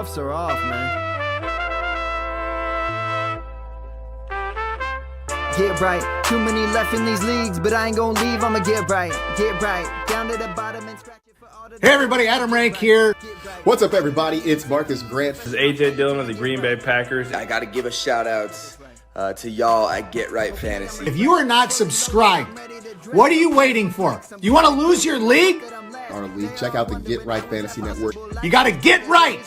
cuffs are off, man. Get right. Too many left in these leagues, but I ain't gonna leave. I'ma get right. Get right. Down to the bottom and scratch it for all the... Hey everybody, Adam Rank here. What's up everybody? It's Marcus Grant. This is AJ Dillon of the Green Bay Packers. I gotta give a shout out to y'all at Get Right Fantasy. If you are not subscribed, what are you waiting for? You want to lose your league? Our league. Check out the Get Right Fantasy Network. You got to get right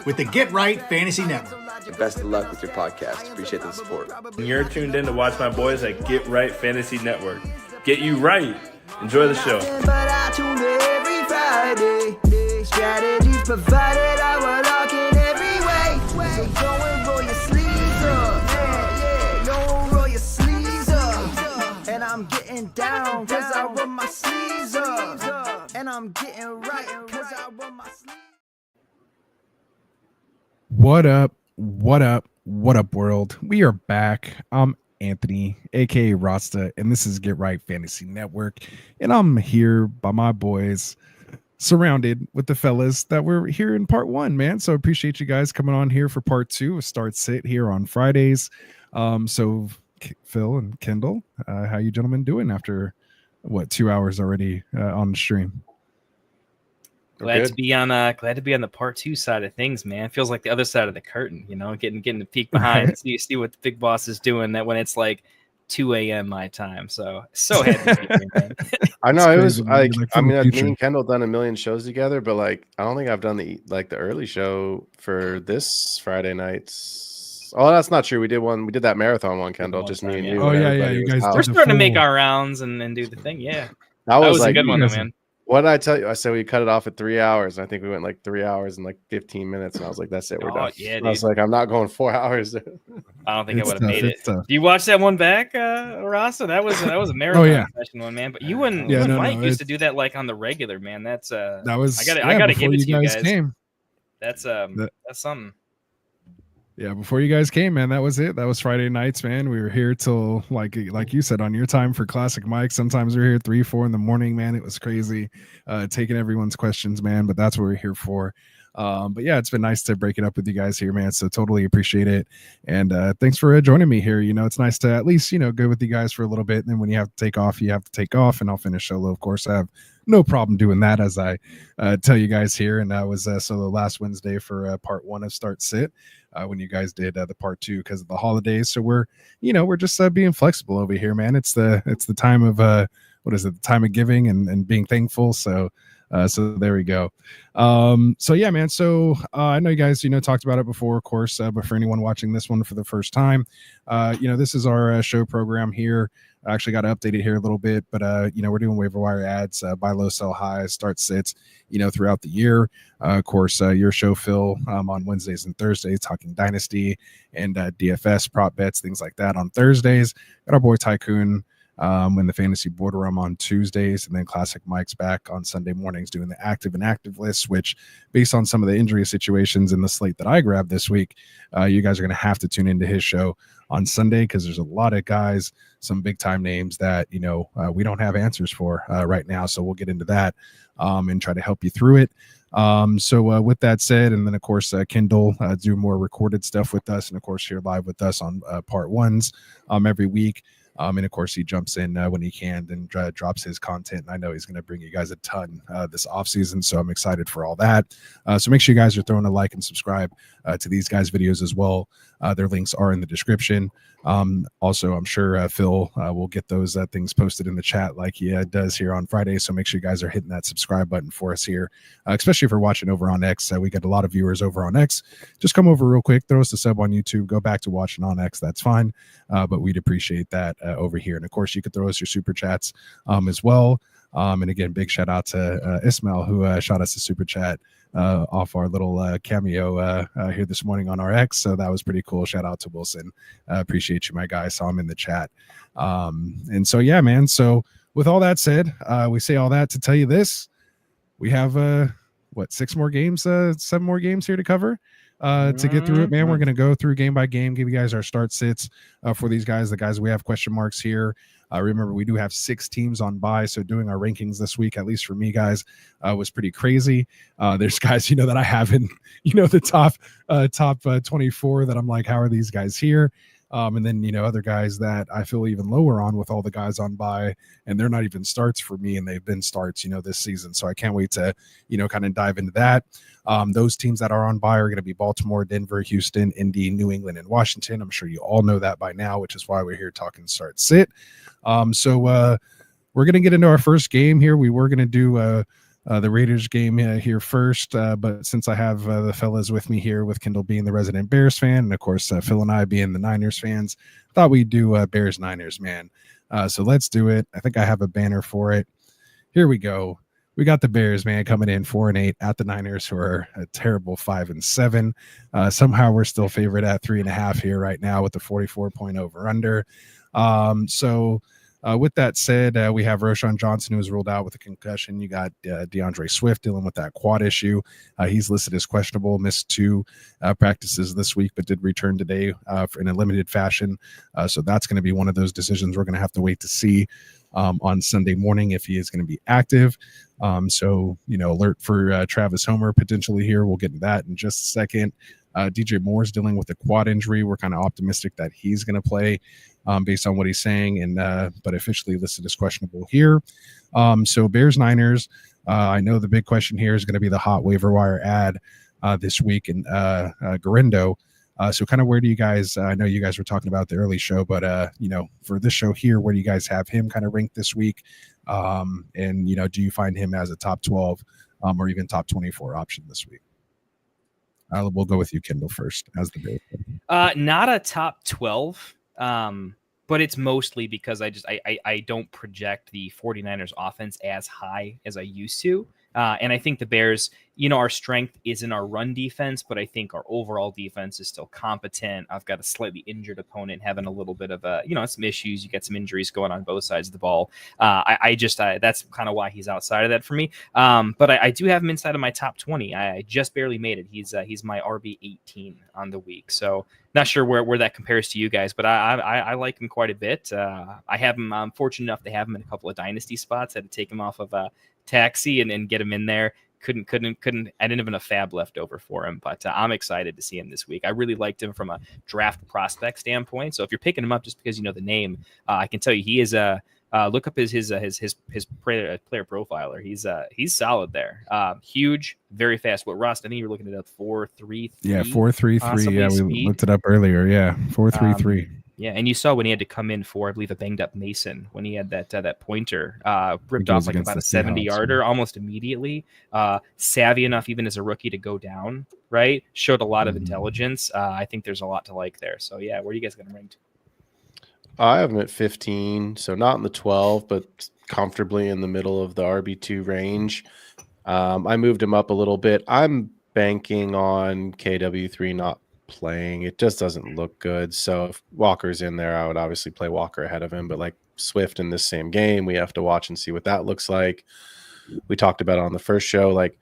with the Get Right Fantasy Network. Best of luck with your podcast. Appreciate the support. And you're tuned in to watch my boys at Get Right Fantasy Network. Get you right. Enjoy the show. But I tune in every Friday. Strategies provided, I will lock in every way. So go and roll your sleeves up. Yeah, go roll your sleeves up. And I'm getting down, cause I roll my sleeves up. And I'm getting right, cause I roll my sleeves. What up? What up? What up, world? We are back. I'm Anthony, aka Rasta, and this is Get Right Fantasy Network. And I'm here by my boys, surrounded with the fellas that were here in part one, man. So appreciate you guys coming on here for part two of Start Sit here on Fridays. So Phil and Kendall, how you gentlemen doing after 2 hours already on the stream? Glad to be on the part two side of things, man. Feels like the other side of the curtain, you know, getting to peek behind, see what the big boss is doing. That when it's like 2 a.m. my time, so happy to be here, man. I know it was crazy, like man. me and Kendall done a million shows together, but like I don't think I've done the early show for this Friday nights. Oh, that's not true. We did that marathon one, Kendall. Just me and you. Oh yeah, you guys. We're starting to make our rounds and do the thing. Yeah, that was a like, good one, though, man. What did I tell you? I said we cut it off at 3 hours. And I think we went like 3 hours and like 15 minutes. And I was like, that's it. We're done. Yeah, I was like, I'm not going 4 hours. I don't think I would have made it. Tough. Do you watch that one back, Rasa? That was a marathon session one, man. But you and Mike used to do that like on the regular, man. That's I gotta give it to you guys. Came. That's something. Yeah, before you guys came, man, that was it. That was Friday nights, man. We were here till like you said on your time for Classic Mike. Sometimes we were here 3, 4 in the morning, man. It was crazy, taking everyone's questions, man. But that's what we're here for. But yeah, it's been nice to break it up with you guys here, man. So totally appreciate it. And thanks for joining me here. You know, it's nice to at least, go with you guys for a little bit. And then when you have to take off, you have to take off. And I'll finish solo, of course. I have no problem doing that, as I tell you guys here. And that was solo last Wednesday for part one of Start Sit. When you guys did the part two because of the holidays. So we're just being flexible over here, man. It's the time of the time of giving and being thankful. So there we go. So yeah, man. So I know you guys, talked about it before, of course, but for anyone watching this one for the first time, this is our show program here. I actually got to update it here a little bit, but we're doing waiver wire ads, buy low, sell high, start sits, throughout the year. Of course, your show, Phil, on Wednesdays and Thursdays, talking Dynasty and DFS prop bets, things like that on Thursdays. Got our boy Tycoon in the fantasy Boardroom on Tuesdays, and then Classic Mike's back on Sunday mornings doing the active and active lists, which based on some of the injury situations in the slate that I grabbed this week, you guys are going to have to tune into his show on Sunday because there's a lot of guys, some big time names that we don't have answers for right now. So we'll get into that and try to help you through it. So with that said, and then of course Kendall do more recorded stuff with us, and of course here live with us on part ones every week. And of course, he jumps in when he can and drops his content. And I know he's going to bring you guys a ton this offseason. So I'm excited for all that. So make sure you guys are throwing a like and subscribe to these guys' videos as well. Their links are in the description. Also, I'm sure Phil will get those things posted in the chat like he does here on Friday. So make sure you guys are hitting that subscribe button for us here, especially if you're watching over on X. We get a lot of viewers over on X. Just come over real quick, throw us a sub on YouTube, go back to watching on X. That's fine. But we'd appreciate that over here. And of course, you could throw us your super chats as well. And again, big shout out to Ismail, who shot us a super chat off our little cameo here this morning on our X. So that was pretty cool. Shout out to Wilson. Appreciate you, my guy. Saw him in the chat. And so, yeah, man. So with all that said, we say all that to tell you this. We have, 7 more games here to cover. to get through it, man. We're going to go through game by game, give you guys our start sits for these guys. The guys we have question marks here. Remember, we do have 6 teams on bye, so doing our rankings this week, at least for me, guys, was pretty crazy. There's guys, that I have in, the top 24 that I'm like, how are these guys here? And then, other guys that I feel even lower on with all the guys on bye, and they're not even starts for me, and they've been starts, this season. So I can't wait to, kind of dive into that. Those teams that are on bye are going to be Baltimore, Denver, Houston, Indy, New England, and Washington. I'm sure you all know that by now, which is why we're here talking start sit. So we're going to get into our first game here. We were going to do the Raiders game here first, but since I have the fellas with me here, with Kendall being the resident Bears fan, and of course Phil and I being the Niners fans, thought we'd do Bears Niners, man. So let's do it. I think I have a banner for it. Here we go. We got the Bears, man, coming in 4-8 at the Niners, who are a terrible 5-7. Somehow we're still favored at 3.5 here right now with the 44-point over under. With that said, we have Roshan Johnson, who was ruled out with a concussion. You got DeAndre Swift dealing with that quad issue. He's listed as questionable, missed 2 practices this week, but did return today in a limited fashion. So that's going to be one of those decisions we're going to have to wait to see on Sunday morning if he is going to be active. Alert for Travis Homer potentially here. We'll get to that in just a second. DJ Moore's dealing with a quad injury. We're kind of optimistic that he's going to play based on what he's saying, and but officially listed as questionable here. So Bears Niners. I know the big question here is going to be the hot waiver wire ad this week, and Garendo. So kind of where do you guys, I know you guys were talking about the early show, but, for this show here, where do you guys have him kind of ranked this week? And, do you find him as a top 12 or even top 24 option this week? We'll go with you, Kendall, first as the Bears. Not a top 12, but it's mostly because I don't project the 49ers offense as high as I used to. And I think the Bears, our strength is in our run defense, but I think our overall defense is still competent. I've got a slightly injured opponent having a little bit of some issues. You get some injuries going on both sides of the ball. That's kind of why he's outside of that for me. But I do have him inside of my top 20. I just barely made it. He's my RB 18 on the week. So not sure where that compares to you guys, but I like him quite a bit. I have him. I'm fortunate enough to have him in a couple of dynasty spots. I had to take him off of Taxi and get him in there. Couldn't. I didn't have enough fab left over for him, but I'm excited to see him this week. I really liked him from a draft prospect standpoint. So if you're picking him up just because you know the name, I can tell you he is look up his player profiler. He's solid there. Huge, very fast. What, Rust? I think you were looking at 4.33. Yeah, 4.33. Yeah, we speed. looked it up earlier. Yeah, 4.33. Yeah, and you saw when he had to come in for, I believe, a banged up Mason when he had that pointer ripped off like about a 70-yarder almost immediately. Savvy enough, even as a rookie, to go down. Right, showed a lot of intelligence. I think there's a lot to like there. So yeah, where are you guys going to rank? I have him at 15, so not in the 12, but comfortably in the middle of the RB2 range. I moved him up a little bit. I'm banking on KW3 not playing. It just doesn't look good. So if Walker's in there, I would obviously play Walker ahead of him. But like Swift in this same game, we have to watch and see what that looks like. We talked about it on the first show. Like,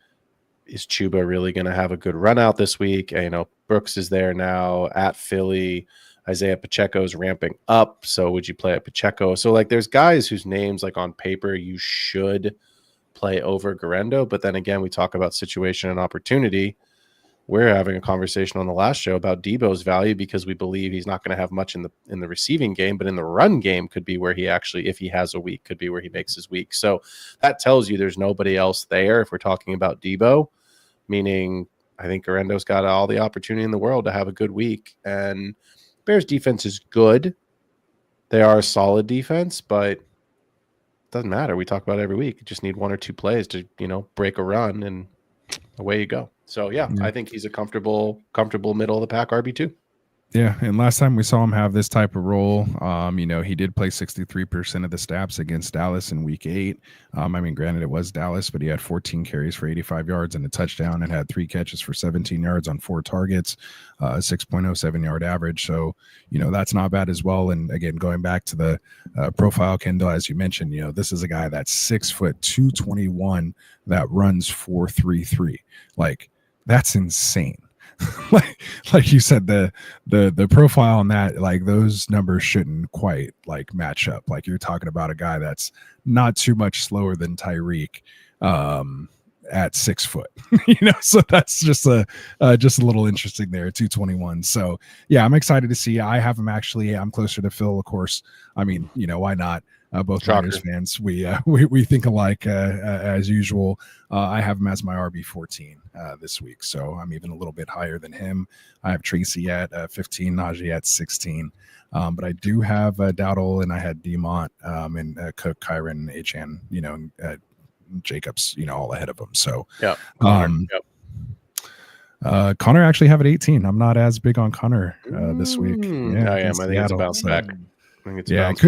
is Chuba really going to have a good run out this week? Brooks is there now at Philly. Isaiah Pacheco's ramping up. So would you play at Pacheco? So like there's guys whose names like on paper you should play over Garendo. But then again, we talk about situation and opportunity. We're having a conversation on the last show about Debo's value because we believe he's not going to have much in the receiving game, but in the run game could be where he actually, if he has a week, could be where he makes his week. So that tells you there's nobody else there if we're talking about Debo, meaning I think Garendo's got all the opportunity in the world to have a good week. And Bears defense is good. They are a solid defense, but it doesn't matter. We talk about it every week. You just need one or two plays to, break a run and away you go. So yeah, I think he's a comfortable middle of the pack RB2. Yeah, and last time we saw him have this type of role, he did play 63% of the snaps against Dallas in week 8. Granted, it was Dallas, but he had 14 carries for 85 yards and a touchdown and had 3 catches for 17 yards on 4 targets, 6.07 yard average. So, that's not bad as well. And again, going back to the profile, Kendall, as you mentioned, this is a guy that's 6 foot 221 that runs 4.33. Like, that's insane. like you said, the profile on that, like those numbers shouldn't quite like match up. Like you're talking about a guy that's not too much slower than Tyreek at 6 foot, so that's just a little interesting there. 221. So yeah, I'm excited to see. I have him actually. I'm closer to Phil, of course. I mean, why not? Both Niners fans, we think alike as usual. I have him as my RB14 this week, so I'm even a little bit higher than him. I have Tracy at 15, Najee at 16, but I do have Dowdle, and I had Demont and Cook, Kyron, Achan, Jacobs, all ahead of him. So yeah, Connor actually have at 18. I'm not as big on Connor this week. Yeah, I am. I think it's a bounce back. It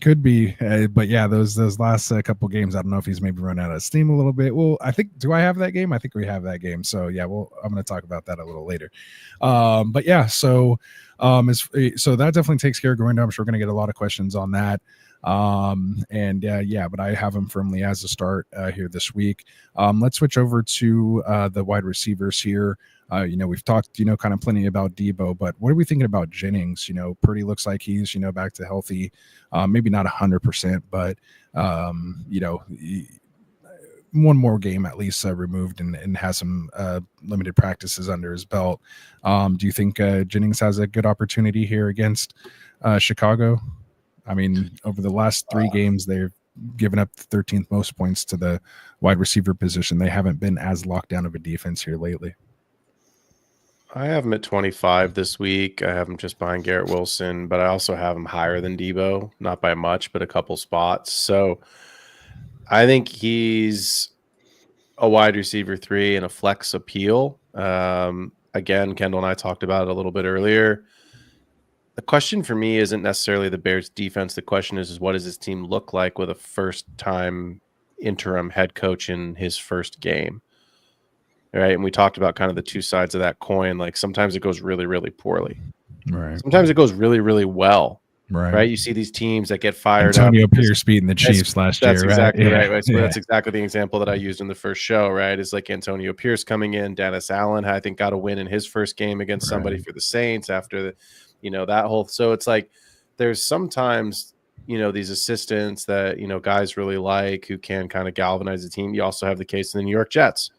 could be. But yeah, those last couple games, I don't know if he's maybe run out of steam a little bit. Well, I think, do I have that game? I think we have that game. So yeah, I'm going to talk about that a little later. But yeah, so so that definitely takes care of Gorindo. I'm sure we're going to get a lot of questions on that. But I have him firmly as a start here this week. Let's switch over to the wide receivers here. We've talked, kind of plenty about Debo, but what are we thinking about Jennings? Purdy looks like he's, back to healthy, maybe not 100%, but, one more game at least removed and has some limited practices under his belt. Do you think Jennings has a good opportunity here against Chicago? I mean, over the last 3 games, they've given up the 13th most points to the wide receiver position. They haven't been as locked down of a defense here lately. I have him at 25 this week. I have him just behind Garrett Wilson, but I also have him higher than Debo, not by much, but a couple spots. So I think he's a wide receiver 3 and a flex appeal. Again, Kendall and I talked about it a little bit earlier. The question for me isn't necessarily the Bears defense. The question is what does this team look like with a first-time interim head coach in his first game? Right. And we talked about kind of the two sides of that coin. Like sometimes it goes really, really poorly. Right. Sometimes it goes really, really well. Right. You see these teams that get fired Antonio up. Pierce beating the Chiefs last year. That's exactly right. Yeah. So that's exactly the example that I used in the first show, right? Is like Antonio Pierce coming in. Dennis Allen, I think, got a win in his first game against somebody for the Saints after that whole. So it's like there's sometimes, these assistants that, guys really like who can kind of galvanize the team. You also have the case of the New York Jets,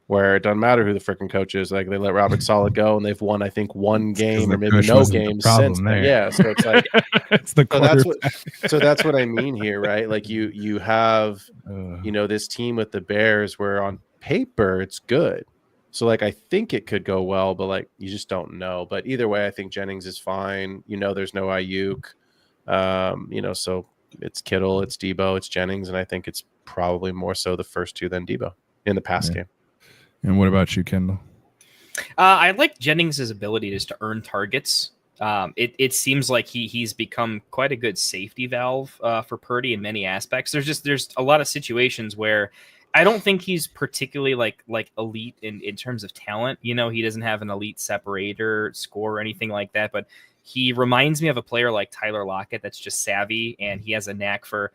where it doesn't matter who the freaking coach is. Like they let Robert Saleh go, and they've won, I think, 1 game or maybe no games since then. Yeah, so it's like it's the that's what I mean here, right? Like you have this team with the Bears, where on paper it's good. So like I think it could go well, but like you just don't know. But either way, I think Jennings is fine. There's no Ayuk. So it's Kittle, it's Debo, it's Jennings, and I think it's probably more so the first 2 than Debo in the pass game. And what about you, Kendall? I like Jennings' ability just to earn targets. It seems like he's become quite a good safety valve for Purdy in many aspects. There's a lot of situations where I don't think he's particularly like elite in terms of talent. He doesn't have an elite separator score or anything like that, but he reminds me of a player like Tyler Lockett that's just savvy, and he has a knack for,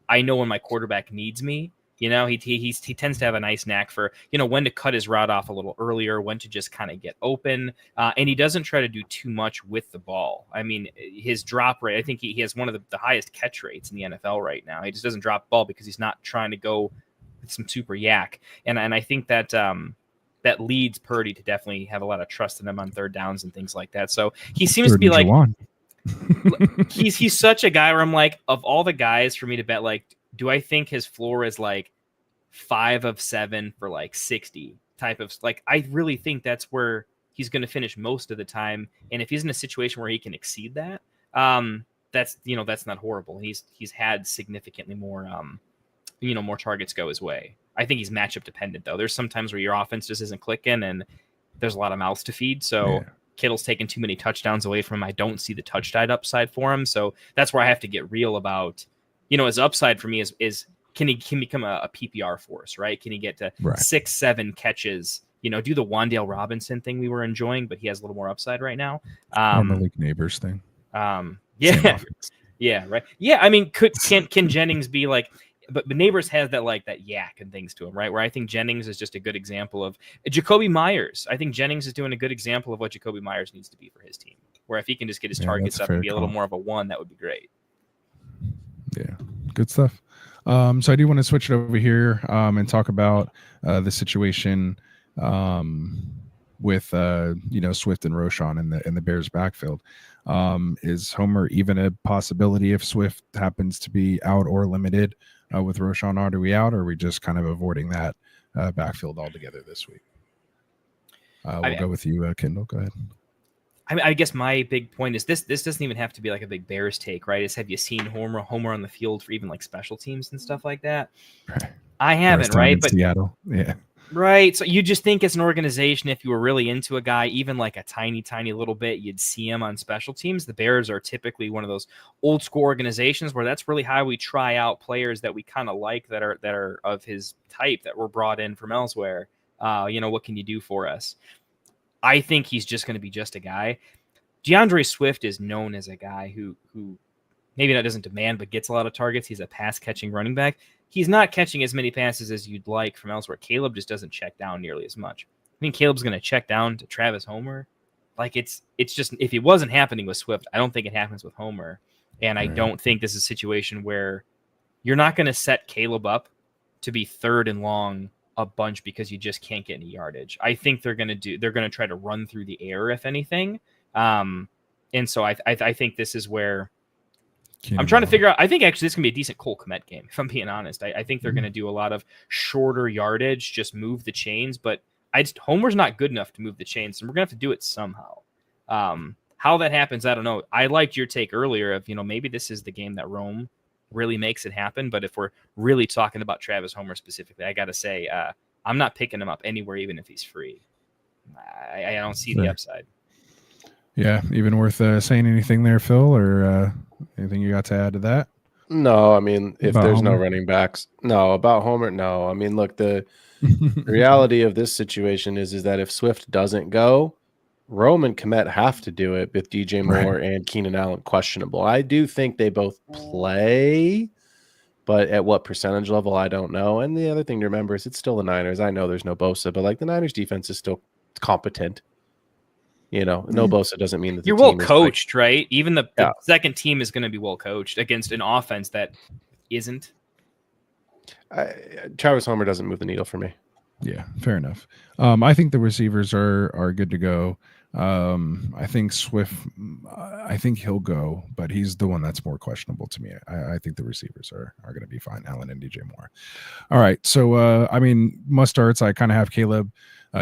I know when my quarterback needs me. He tends to have a nice knack for, when to cut his route off a little earlier, when to just kind of get open. And he doesn't try to do too much with the ball. I mean, his drop rate, I think he has one of the highest catch rates in the NFL right now. He just doesn't drop the ball because he's not trying to go with some super yak. And I think that that leads Purdy to definitely have a lot of trust in him on 3rd downs and things like that. So he seems to be like, he's such a guy where I'm like, of all the guys for me to bet, like, do I think his floor is like 5 of 7 for like 60 type of, like, I really think that's where he's going to finish most of the time. And if he's in a situation where he can exceed that, that's not horrible. He's had significantly more, more targets go his way. I think he's matchup dependent though. There's some times where your offense just isn't clicking and there's a lot of mouths to feed. So Kittle's taking too many touchdowns away from him. I don't see the touchdown upside for him. So that's where I have to get real about, his upside for me is can he become a PPR force, right? Can he get to 6-7 catches, do the Wan'Dale Robinson thing we were enjoying, but he has a little more upside right now. The Malik Neighbors thing. Yeah. Yeah. Right. Yeah. I mean, can Jennings be like, but Neighbors has that yak and things to him, right? Where I think Jennings is just a good example of Jacoby Myers. I think Jennings is doing a good example of what Jacoby Myers needs to be for his team. Where if he can just get his targets up and be a little more of a one, that would be great. Yeah, good stuff. So I do want to switch it over here and talk about the situation with Swift and Roschon in the Bears backfield. Is Homer even a possibility if Swift happens to be out or limited with Roschon? Are we out, or are we just kind of avoiding that backfield altogether this week? We'll go with you, Kendall. Go ahead. I guess my big point is this doesn't even have to be like a big Bears take, right? It's have you seen Homer on the field for even like special teams and stuff like that? Right. I haven't, right? But Seattle, yeah. Right. So you just think as an organization, if you were really into a guy, even like a tiny, tiny little bit, you'd see him on special teams. The Bears are typically one of those old school organizations where that's really how we try out players that we kind of like that are of his type that were brought in from elsewhere. What can you do for us? I think he's just going to be just a guy. DeAndre Swift is known as a guy who maybe that doesn't demand, but gets a lot of targets. He's a pass catching running back. He's not catching as many passes as you'd like from elsewhere. Caleb just doesn't check down nearly as much. I think Caleb's going to check down to Travis Homer. Like it's just, if it wasn't happening with Swift, I don't think it happens with Homer. And I don't think this is a situation where you're not going to set Caleb up to be third and long a bunch because you just can't get any yardage. I think they're going to try to run through the air, if anything. And so I think this is where I'm trying to figure out. I think actually this can be a decent Cole Kmet game, if I'm being honest. I think they're going to do a lot of shorter yardage, just move the chains. But Homer's not good enough to move the chains, and we're going to have to do it somehow. How that happens, I don't know. I liked your take earlier of, maybe this is the game that Rome really makes it happen. But if we're really talking about Travis Homer specifically, I got to say, I'm not picking him up anywhere, even if he's free. I don't see the upside. Yeah, even worth saying anything there, Phil, or anything you got to add to that? No, I mean, if about there's Homer? no running backs, no, about Homer, no. I mean, look, the reality of this situation is that if Swift doesn't go, Rome and Kmet have to do it with DJ Moore and Keenan Allen questionable. I do think they both play, but at what percentage level, I don't know. And the other thing to remember is it's still the Niners. I know there's no Bosa, but like the Niners defense is still competent. No Bosa doesn't mean that you're well coached, right? Even the second team is going to be well coached against an offense that isn't. Travis Homer doesn't move the needle for me. Yeah, fair enough. I think the receivers are good to go. I think Swift, I think he'll go, but he's the one that's more questionable to me. I think the receivers are going to be fine. Allen and DJ Moore. All right. So, must starts. I kind of have Caleb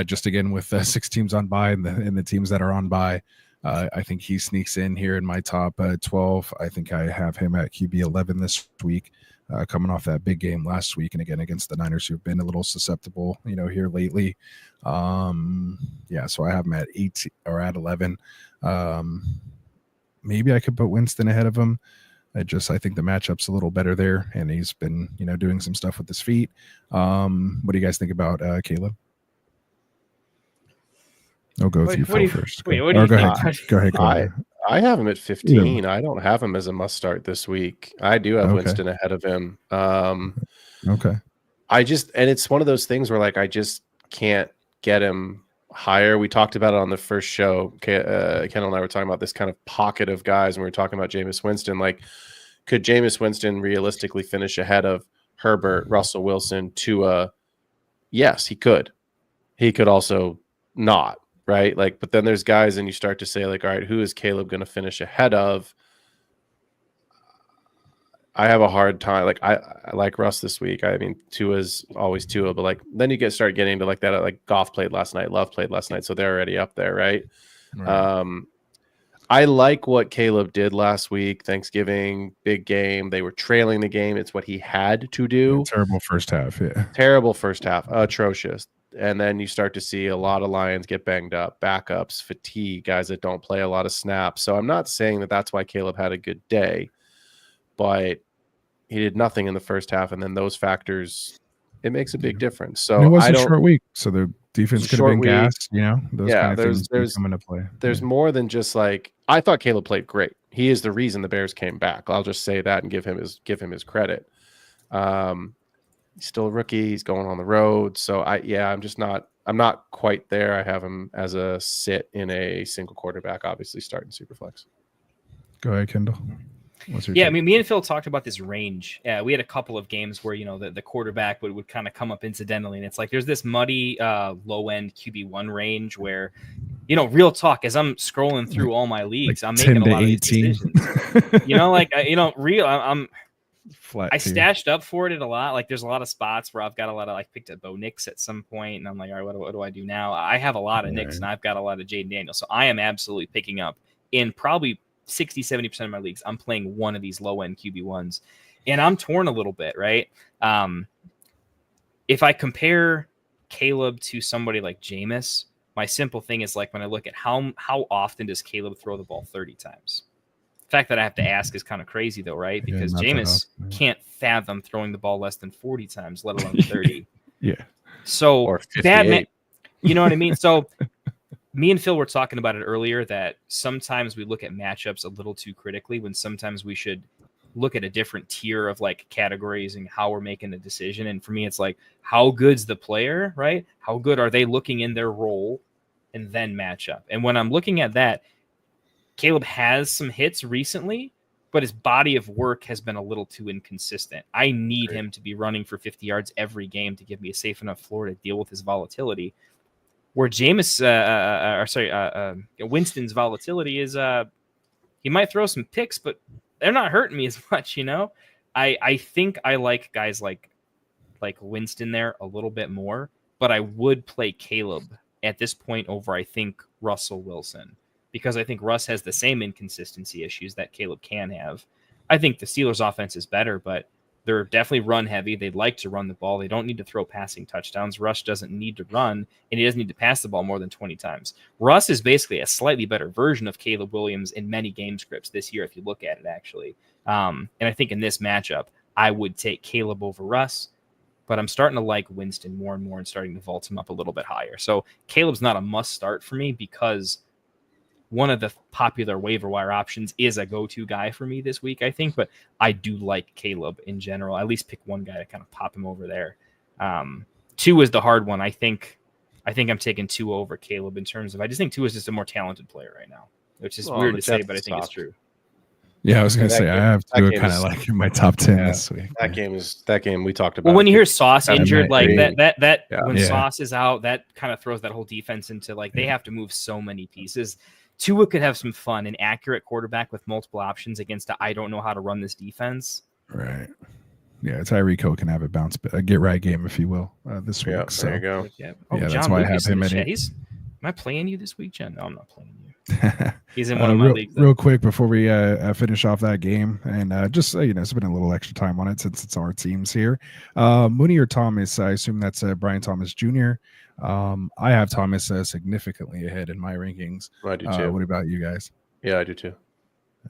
just again with 6 teams on bye and the teams that are on bye. I think he sneaks in here in my top 12. I think I have him at QB 11 this week. Coming off that big game last week, and again against the Niners, who've been a little susceptible, here lately. So I have him at 8 or at 11. Maybe I could put Winston ahead of him. I think the matchup's a little better there, and he's been, doing some stuff with his feet. What do you guys think about Caleb? I'll go with you, Phil, first. Wait, what do you think? Go ahead. I have him at 15. Yeah. I don't have him as a must start this week. I do have Winston ahead of him. Okay. And it's one of those things where I just can't get him higher. We talked about it on the first show. Kendall and I were talking about this kind of pocket of guys, and we were talking about Jameis Winston. Could Jameis Winston realistically finish ahead of Herbert, Russell Wilson, Tua? Yes, he could. He could also not. Right. But then there's guys and you start to say all right, who is Caleb going to finish ahead of? I have a hard time. I like Russ this week. I mean, Tua's always Tua, but then you start getting into that. Goff played last night, Love played last night. So they're already up there. Right. I like what Caleb did last week. Thanksgiving, big game. They were trailing the game. It's what he had to do. Terrible first half. Yeah. Terrible first half. Atrocious. And then you start to see a lot of Lions get banged up, backups, fatigue, guys that don't play a lot of snaps. So I'm not saying that that's why Caleb had a good day, but he did nothing in the first half. And then those factors, it makes a big difference. So it was a short week. So the defense could have been gassed, those kind of things come into play. There's more than just I thought Caleb played great. He is the reason the Bears came back. I'll just say that and give him his credit. He's still a rookie. He's going on the road. So I'm not quite there. I have him as a sit in a single quarterback, obviously starting Superflex. Go ahead, Kendall. What's your Yeah, take? I mean, me and Phil talked about this range. We had a couple of games where, the quarterback would kind of come up incidentally. And it's like there's this muddy low-end QB1 range where, real talk, as I'm scrolling through all my leagues, I'm making a lot of these decisions. I'm Flat I tier. stashed up for it a lot. Like there's a lot of spots where I've got a lot of picked up Bo Nix at some point, and I'm like, all right, what do I do now? I have a lot of Nix, and I've got a lot of Jaden Daniels. So I am absolutely picking up in probably 60-70% of my leagues. I'm playing one of these low end QB1s, and I'm torn a little bit, right? If I compare Caleb to somebody like Jameis, my simple thing is when I look at how often does Caleb throw the ball 30 times? The fact that I have to ask is kind of crazy, though, right? Because Jameis can't fathom throwing the ball less than 40 times, let alone 30. Yeah. So Or that, you know what I mean? So me and Phil were talking about it earlier that sometimes we look at matchups a little too critically when sometimes we should look at a different tier of categories and how we're making a decision. And for me, it's how good's the player, right? How good are they looking in their role and then match up? And when I'm looking at that, Caleb has some hits recently, but his body of work has been a little too inconsistent. I need him to be running for 50 yards every game to give me a safe enough floor to deal with his volatility. Where Winston's volatility is, he might throw some picks, but they're not hurting me as much, I think I like guys like Winston there a little bit more, but I would play Caleb at this point over, I think, Russell Wilson. Because I think Russ has the same inconsistency issues that Caleb can have. I think the Steelers' offense is better, but they're definitely run heavy. They'd like to run the ball. They don't need to throw passing touchdowns. Russ doesn't need to run, and he doesn't need to pass the ball more than 20 times. Russ is basically a slightly better version of Caleb Williams in many game scripts this year, if you look at it, actually. And I think in this matchup, I would take Caleb over Russ, but I'm starting to like Winston more and more and starting to vault him up a little bit higher. So Caleb's not a must start for me because one of the popular waiver wire options is a go-to guy for me this week, I think, but I do like Caleb in general. I at least pick one guy to kind of pop him over there. 2 is the hard one. I think I'm taking 2 over Caleb in terms of, I just think 2 is just a more talented player right now, which is weird to say, but I think it's true. Yeah, I was going to say, I have 2 kind of in my top 10 this week. That game we talked about. Well, when you hear Sauce injured, when Yeah. Sauce is out, that kind of throws that whole defense into they have to move so many pieces. Tua could have some fun, an accurate quarterback with multiple options against I don't know how to run this defense. Right. Yeah, Tyreek Hill can have a get right game, if you will, this week. Yeah, so there you go. Yeah, that's why I have him in it. Am I playing you this week, Jen? No, I'm not playing you. He's in one of my leagues. Real quick before we finish off that game, and just it's been a little extra time on it since it's our teams here. Mooney or Thomas? I assume that's Brian Thomas Jr. I have Thomas significantly ahead in my rankings. I do too. What about you guys? Yeah, I do too.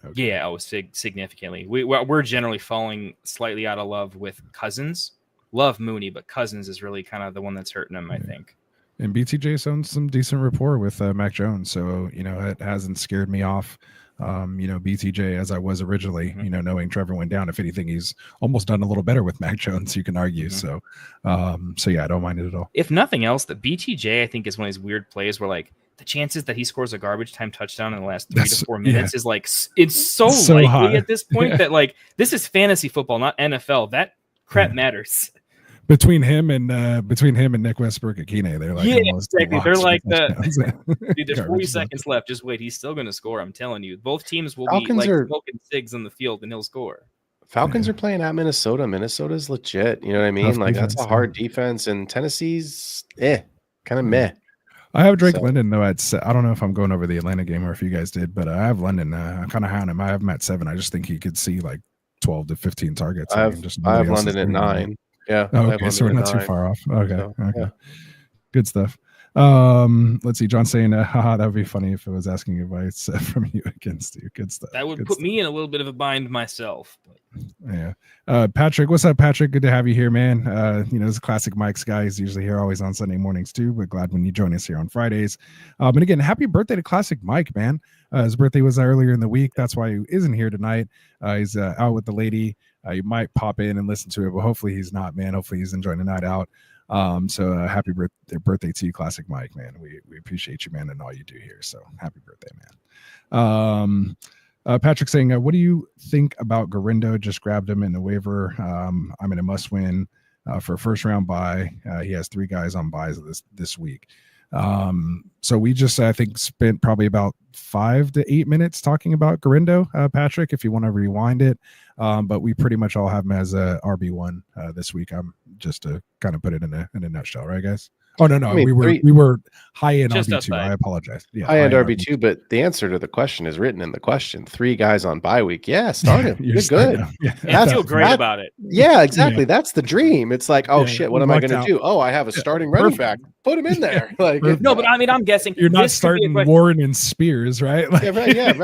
Okay. Yeah, significantly. We're generally falling slightly out of love with Cousins. Love Mooney, but Cousins is really kind of the one that's hurting him, I think. And BTJ sounds some decent rapport with Mac Jones, so it hasn't scared me off. BTJ as I was originally, knowing Trevor went down. If anything, he's almost done a little better with Mac Jones, you can argue. So yeah, I don't mind it at all. If nothing else, the BTJ I think is one of these weird plays where the chances that he scores a garbage time touchdown in the last 3 to 4 minutes is it's so likely high. at this point that this is fantasy football, not NFL. That crap matters. Between him and Nick Westbrook Akine, they're exactly. They're dude, there's 40 Garbage seconds left. Just wait. He's still going to score. I'm telling you. Both teams will Falcons be are smoking cigs on the field, and he'll score. Falcons are playing at Minnesota. Minnesota's legit. You know what I mean? Tough That's a defense, hard defense, and Tennessee's kind of meh. I have Drake London though. I don't know if I'm going over the Atlanta game or if you guys did, but I have London. I'm kind of high on him. I have him at 7. I just think he could see 12 to 15 targets. I have London at 9. Yeah. Oh, okay, so we're not too far off. Okay. So, okay. yeah. Good stuff. Let's see. John saying, that would be funny if it was asking advice from you against you. Good stuff. That would Good put stuff. me in a little bit of a bind myself. Yeah. Patrick, what's up, Patrick? Good to have you here, man. This is Classic Mike's guy. He's usually here always on Sunday mornings too, but glad when you join us here on Fridays. And again, happy birthday to Classic Mike, man. His birthday was earlier in the week. That's why he isn't here tonight. He's out with the lady. You might pop in and listen to it, but hopefully he's not, man. Hopefully he's enjoying the night out. Happy birthday to you, Classic Mike, man. We appreciate you, man, and all you do here. So happy birthday, man. Patrick saying, what do you think about Garindo? Just grabbed him in the waiver. I'm in a must win for a first round buy. He has 3 guys on buys this week. So we just, I think, spent probably about 5 to 8 minutes talking about Garindo, Patrick, if you want to rewind it. But we pretty much all have him as a RB1 this week. I'm just to kind of put it in a nutshell, right, guys? Oh no, we were high end RB2. I apologize. Yeah, high end RB2, but the answer to the question is written in the question. 3 guys on bye week. Yeah, start him. You're good. Yeah. I feel great about it. Yeah, exactly. Yeah. That's the dream. It's like, shit, what am I going to do? Oh, I have a starting running back. Put him in there. Like, no, but I mean, I'm guessing you're not starting Warren and Spears, right? Like, yeah,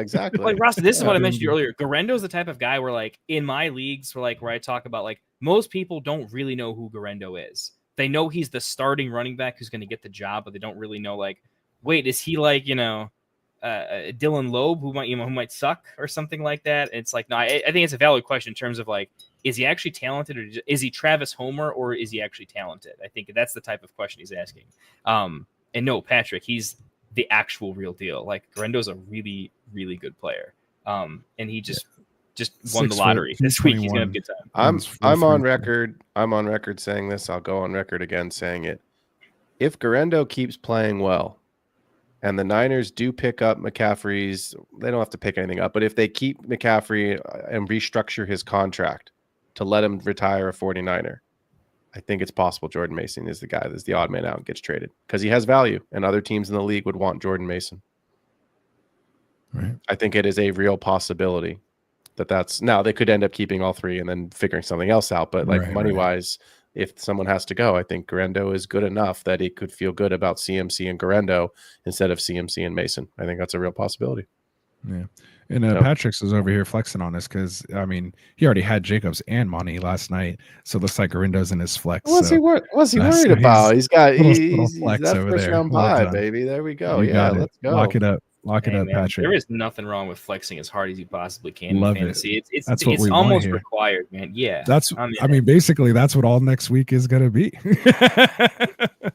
exactly. Like Ross, this is what I mentioned to you earlier. Garendo's the type of guy where, like, in my leagues, where I talk about, like, most people don't really know who Garendo is. They know he's the starting running back who's going to get the job, but they don't really know, like, wait, is he like, Dylan Loeb who might suck or something like that? It's like, no, I think it's a valid question in terms of, like, is he actually talented, or is he Travis Homer, or is he actually talented? I think that's the type of question he's asking. And no, Patrick, he's the actual real deal. Like, Garendo's a really, really good player. And he just won the lottery this week. He's gonna have a good time. I'm on record. I'm on record saying this. I'll go on record again saying it. If Garendo keeps playing well, and the Niners do pick up McCaffrey's, they don't have to pick anything up. But if they keep McCaffrey and restructure his contract to let him retire a 49er, I think it's possible Jordan Mason is the guy that's the odd man out and gets traded because he has value, and other teams in the league would want Jordan Mason. Right. I think it is a real possibility. That's now they could end up keeping all 3 and then figuring something else out. But like money wise, if someone has to go, I think Garendo is good enough that he could feel good about CMC and Garendo instead of CMC and Mason. I think that's a real possibility. Yeah. And Patrick's is over here flexing on us because, I mean, he already had Jacobs and Monty last night. So it looks like Garendo's in his flex. What's he worried about? He's got he's that first round bye, baby. There we go. Let's go. Lock it up. Lock it up, man. Patrick. There is nothing wrong with flexing as hard as you possibly can Love in fantasy. It. It's almost required, man. Yeah. Basically, that's what all next week is going to be.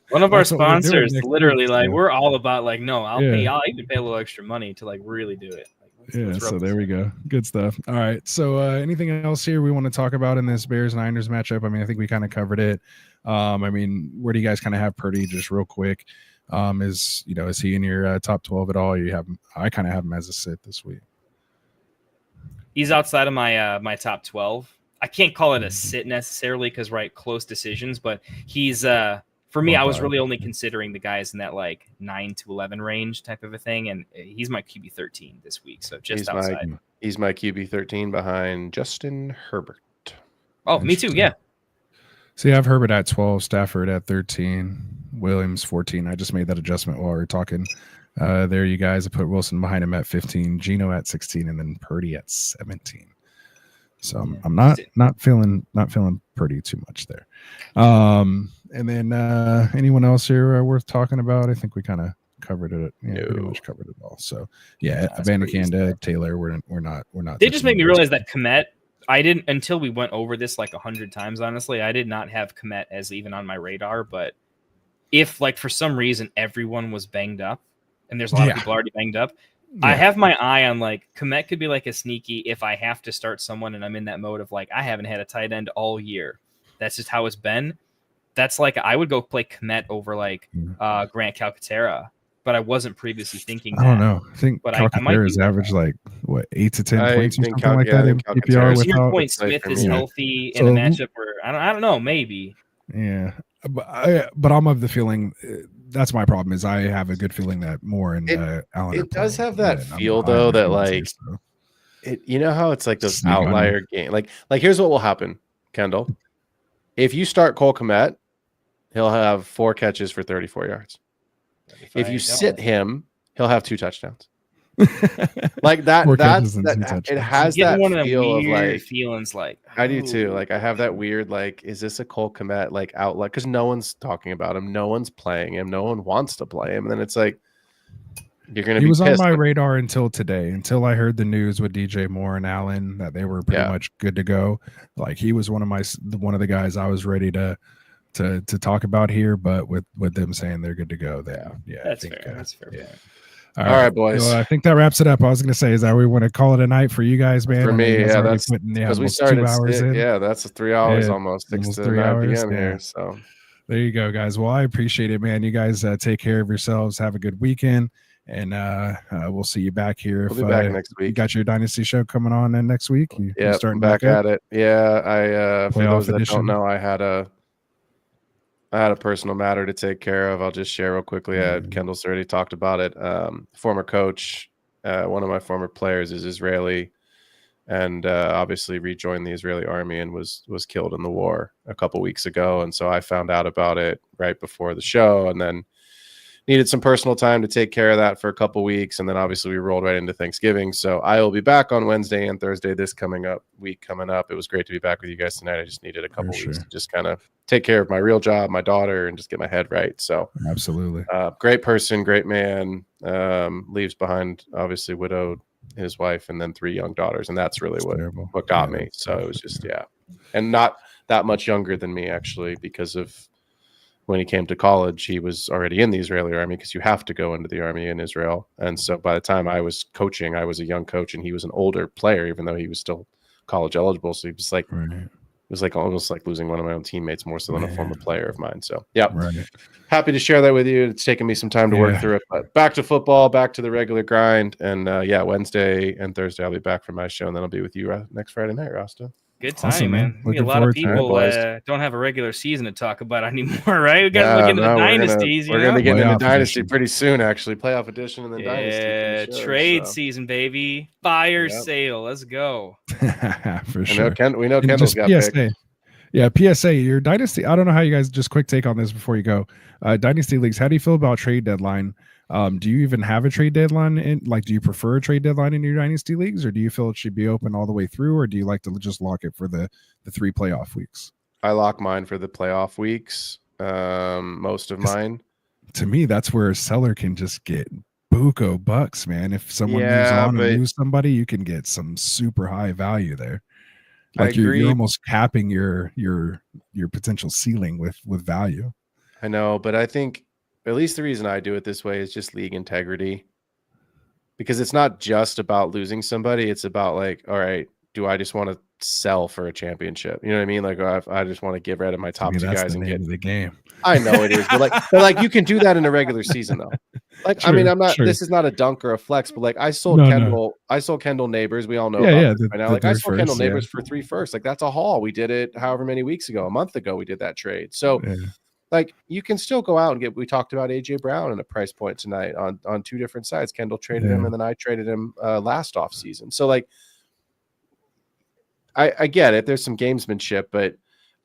One of our sponsors, literally, we're all about, like, no, I'll even pay a little extra money to, like, really do it. So there we go. Good stuff. All right. So anything else here we want to talk about in this Bears-Niners matchup? I mean, I think we kind of covered it. I mean, where do you guys kind of have Purdy, just real quick? Is he in your top 12 at all? I kind of have him as a sit this week. He's outside of my my top 12. I can't call it a sit necessarily because close decisions, but he's for me, I was really only considering the guys in that like 9 to 11 range type of a thing, and he's my QB 13 this week, so just outside. He's my QB 13 behind Justin Herbert. Oh, me too. Yeah. So you have Herbert at 12, Stafford at 13, Williams 14. I just made that adjustment while we were talking. There, you guys. I put Wilson behind him at 15, Geno at 16, and then Purdy at 17. So I'm not feeling Purdy too much there. And then anyone else here worth talking about? I think we kind of covered it. Yeah, pretty much covered it all. So yeah, Vanderkanda, Taylor, we're not. They just made me realize that Komet. I didn't until we went over this like 100 times. Honestly, I did not have Komet as even on my radar. But if like for some reason everyone was banged up, and there's a lot of people already banged up, I have my eye on like Komet could be like a sneaky if I have to start someone and I'm in that mode of like I haven't had a tight end all year. That's just how it's been. That's like I would go play Komet over like Grant Calcaterra, but I wasn't previously thinking that. I don't know. I think Calcaterra's average like what 8 to 10 points or something like that in PPR. To your point, Smith is healthy in a matchup where I don't know, maybe. Yeah, but I'm of the feeling. That's my problem. Is I have a good feeling that Moore and Allen. It does have that feel though that like it. You know how it's like those outlier game. Like here's what will happen, Kendall. If you start Cole Kmet, he'll have 4 catches for 34 yards. If you sit him, he'll have 2 touchdowns. Like that. Four That's catches and 2 that. It touchdowns. has Getting that one of them feel of weird like. feelings like I do too. oh. Like I have that weird like, is this a Cole Kmet like outlet? Because no one's talking about him, no one's playing him, no one wants to play him, and then it's like you're gonna He be was on pissed. my radar until today, until I heard the news with DJ Moore and Allen that they were pretty much good to go. Like he was one of the guys I was ready to talk about here, but with them saying they're good to go, then That's fair. That's fair. Yeah. Point. All right, boys. Well, I think that wraps it up. I was going to say, is that we want to call it a night for you guys, man? For me, yeah, that's because we started 2 hours in. Yeah, that's 3 hours almost, 6 almost to 3 9 hours p.m. here. So there you go, guys. Well, I appreciate it, man. You guys take care of yourselves. Have a good weekend, and we'll see you back here. We'll be back next week. You got your Dynasty show coming on next week. Yeah, starting back at it. Yeah, I for those that don't know, I had a personal matter to take care of. I'll just share real quickly. Kendall's already talked about it. Former coach, one of my former players is Israeli, and obviously rejoined the Israeli army and was killed in the war a couple weeks ago. And so I found out about it right before the show, and then needed some personal time to take care of that for a couple weeks. And then obviously we rolled right into Thanksgiving. So I will be back on Wednesday and Thursday this week coming up. It was great to be back with you guys tonight. I just needed a couple weeks to just kind of take care of my real job, my daughter, and just get my head right. So absolutely. Great person, great man, leaves behind obviously widowed, his wife, and then 3 young daughters. And that's really what got me. So it was just, and not that much younger than me actually, because of when he came to college, he was already in the Israeli army because you have to go into the army in Israel. And so by the time I was coaching, I was a young coach and he was an older player, even though he was still college eligible. So he was like, it was like almost like losing one of my own teammates more so than a former player of mine. So happy to share that with you. It's taken me some time to work through it, but back to football, back to the regular grind. And Wednesday and Thursday, I'll be back for my show, and then I'll be with you next Friday night, Rasta. Good time, man. A lot of people don't have a regular season to talk about anymore, right? We got to look into the dynasties. We're going to get into Dynasty pretty soon, actually. Playoff edition and then Dynasty. Yeah, trade season, baby. Fire sale. Let's go. For sure. We know Kendall's got picked. Yeah, PSA, your Dynasty. I don't know how you guys, just quick take on this before you go. Dynasty leagues, how do you feel about trade deadline? Do you even have a trade deadline? Do you prefer a trade deadline in your Dynasty leagues, or do you feel it should be open all the way through, or do you like to just lock it for the 3 playoff weeks? I lock mine for the playoff weeks. Most of mine. To me, that's where a seller can just get buco bucks, man. If someone moves on and lose somebody, you can get some super high value there. Like you're almost capping your potential ceiling with value. I know, but I think at least the reason I do it this way is just league integrity, because it's not just about losing somebody. It's about like, all right, do I just want to sell for a championship? You know what I mean? Like I just want to get rid of my top 2 guys and get the game. I know it is, but you can do that in a regular season though. Like, true, I mean, I'm not, this is not a dunk or a flex, but like I sold Kendall Neighbors. We all know about this right now. Like I sold Kendall Neighbors for 3 firsts. Like that's a haul. We did it however many weeks ago, a month ago, we did that trade. So like you can still go out and we talked about AJ Brown and a price point tonight on 2 different sides. Kendall traded him and then I traded him last off season. So like, I get it. There's some gamesmanship, but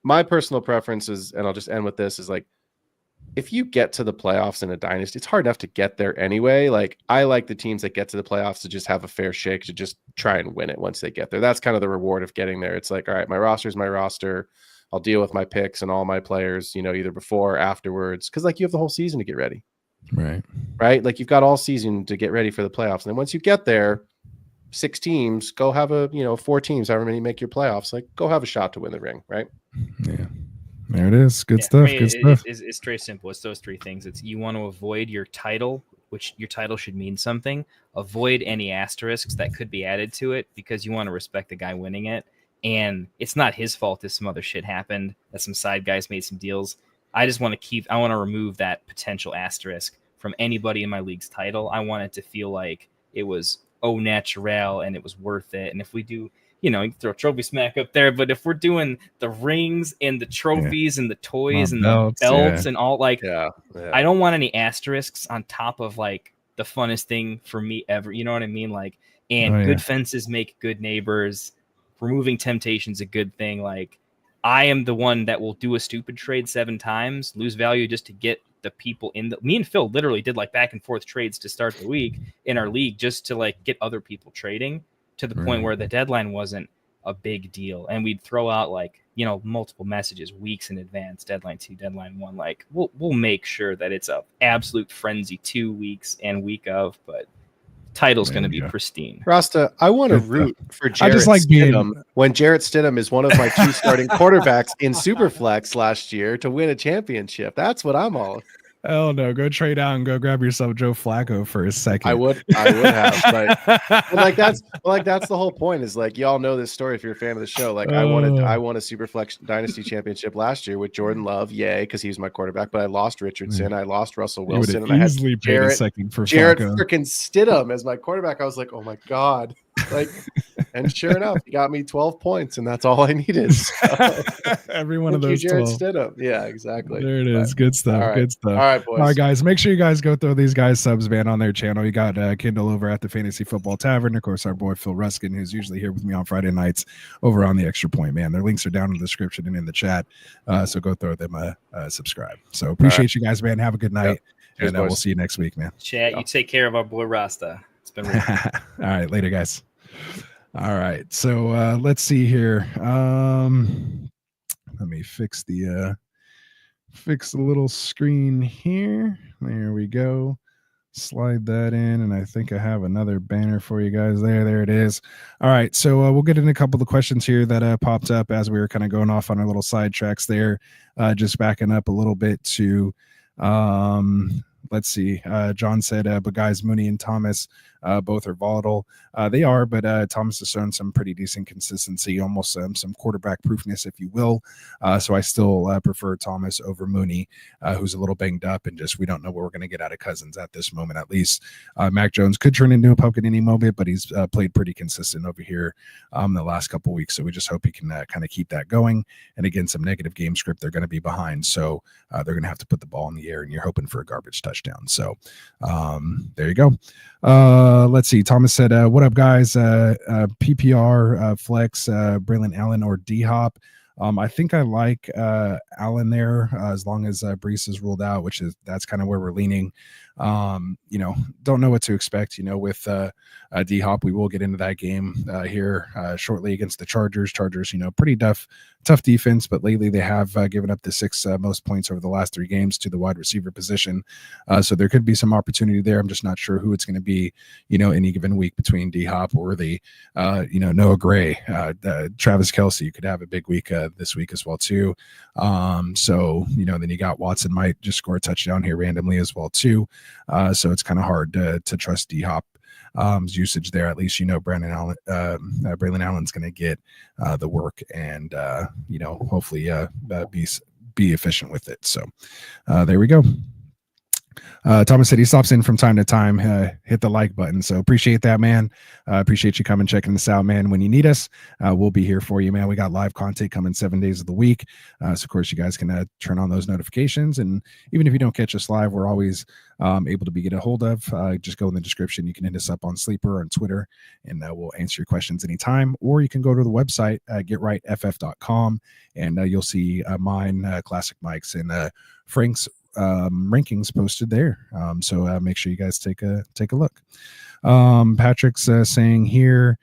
my personal preference is, and I'll just end with this, is like, if you get to the playoffs in a dynasty, it's hard enough to get there anyway. Like I like the teams that get to the playoffs to just have a fair shake, to just try and win it once they get there. That's kind of the reward of getting there. It's like, all right, my roster is my roster. I'll deal with my picks and all my players, either before or afterwards. Cause like you have the whole season to get ready. Right. Like you've got all season to get ready for the playoffs. And then once you get there, 6 teams, go have 4 teams, however many make your playoffs, like go have a shot to win the ring. Right. Yeah. There it is. Good stuff. Good stuff. It's very simple. It's those 3 things. It's you want to avoid your title, which your title should mean something. Avoid any asterisks that could be added to it, because you want to respect the guy winning it. And it's not his fault if some other shit happened, that some side guys made some deals. I just want to I want to remove that potential asterisk from anybody in my league's title. I want it to feel like it was au naturel and it was worth it. And if we do, you can throw Trophy Smack up there, but if we're doing the rings and the trophies and the toys and the belts and all, like, I don't want any asterisks on top of like the funnest thing for me ever. You know what I mean? Like, and good fences make good neighbors. Removing temptation's a good thing. Like, I am the one that will do a stupid trade 7 times, lose value just to get the people me and Phil literally did like back and forth trades to start the week in our league just to like get other people trading to the point where the deadline wasn't a big deal. And we'd throw out like, multiple messages weeks in advance, deadline 2, deadline 1. Like we'll make sure that it's a absolute frenzy 2 weeks and week of, but title's going to be pristine. Rasta, I want to root for Jarrett Stidham when Jarrett Stidham is one of my 2 starting quarterbacks in Superflex last year to win a championship. That's what I'm all. Oh no, go trade out and go grab yourself Joe Flacco for a second. I would have, but like that's the whole point. Is like y'all know this story if you're a fan of the show. Like I won a Superflex Dynasty championship last year with Jordan Love, yay, because he was my quarterback. But I lost Richardson, I lost Russell Wilson, and I had Jarrett freaking Stidham as my quarterback. I was like, oh my god. Like, and sure enough, he got me 12 points, and that's all I needed. So, every one of those 12. Yeah, exactly. There it is. Good stuff. All right. Good stuff. All right, boys. All right, guys. Make sure you guys go throw these guys subs, man, on their channel. You got Kindle over at the Fantasy Football Tavern. Of course, our boy Phil Ruskin, who's usually here with me on Friday nights over on the Extra Point, man. Their links are down in the description and in the chat. So go throw them a subscribe. So appreciate you guys, man. Have a good night. Yep. And we'll see you next week, man. Chat, you take care of our boy Rasta. It's been real. All right, later, guys. All right, so let's see here. Let me fix the little screen here. There we go. Slide that in, and I think I have another banner for you guys there it is. All right, so we'll get into a couple of questions here that popped up as we were kind of going off on our little side tracks there. Just backing up a little bit to let's see. John said, but guys, Mooney and Thomas both are volatile. They are, but Thomas has shown some pretty decent consistency, almost some quarterback proofness, if you will. So I still prefer Thomas over Mooney, who's a little banged up, and just we don't know what we're going to get out of Cousins at this moment, at least. Mac Jones could turn into a pumpkin any moment, but he's played pretty consistent over here the last couple weeks. So we just hope he can kind of keep that going. And again, some negative game script, they're going to be behind. So they're going to have to put the ball in the air, and you're hoping for a garbage touchdown. So there you go. Let's see. Thomas said, what up, guys? PPR, flex, Braylon Allen or D-Hop. I think I like Allen there as long as Brees is ruled out, that's kind of where we're leaning. Don't know what to expect, with D-Hop. We will get into that game here shortly against the Chargers. Chargers, pretty tough defense, but lately they have given up the 6 most points over the last 3 games to the wide receiver position. So there could be some opportunity there. I'm just not sure who it's going to be, any given week between D-Hop or the, Noah Gray, Travis Kelce could have a big week this week as well too. So, then you got Watson might just score a touchdown here randomly as well too. So it's kind of hard to trust D-Hop usage there. At least Braylon Allen's going to get the work and hopefully be efficient with it. So there we go. Thomas said he stops in from time to time. Hit the like button. So appreciate that, man. Appreciate you coming checking this out, man. When you need us, we'll be here for you, man. We got live content coming 7 days of the week. So of course you guys can turn on those notifications. And even if you don't catch us live, we're always able to be get a hold of. Just go in the description. You can hit us up on Sleeper or on Twitter, and we'll answer your questions anytime. Or you can go to the website, getrightff.com, and you'll see mine, Classic Mike's, and Frank's rankings posted there. So make sure you guys take a look. Patrick's saying here,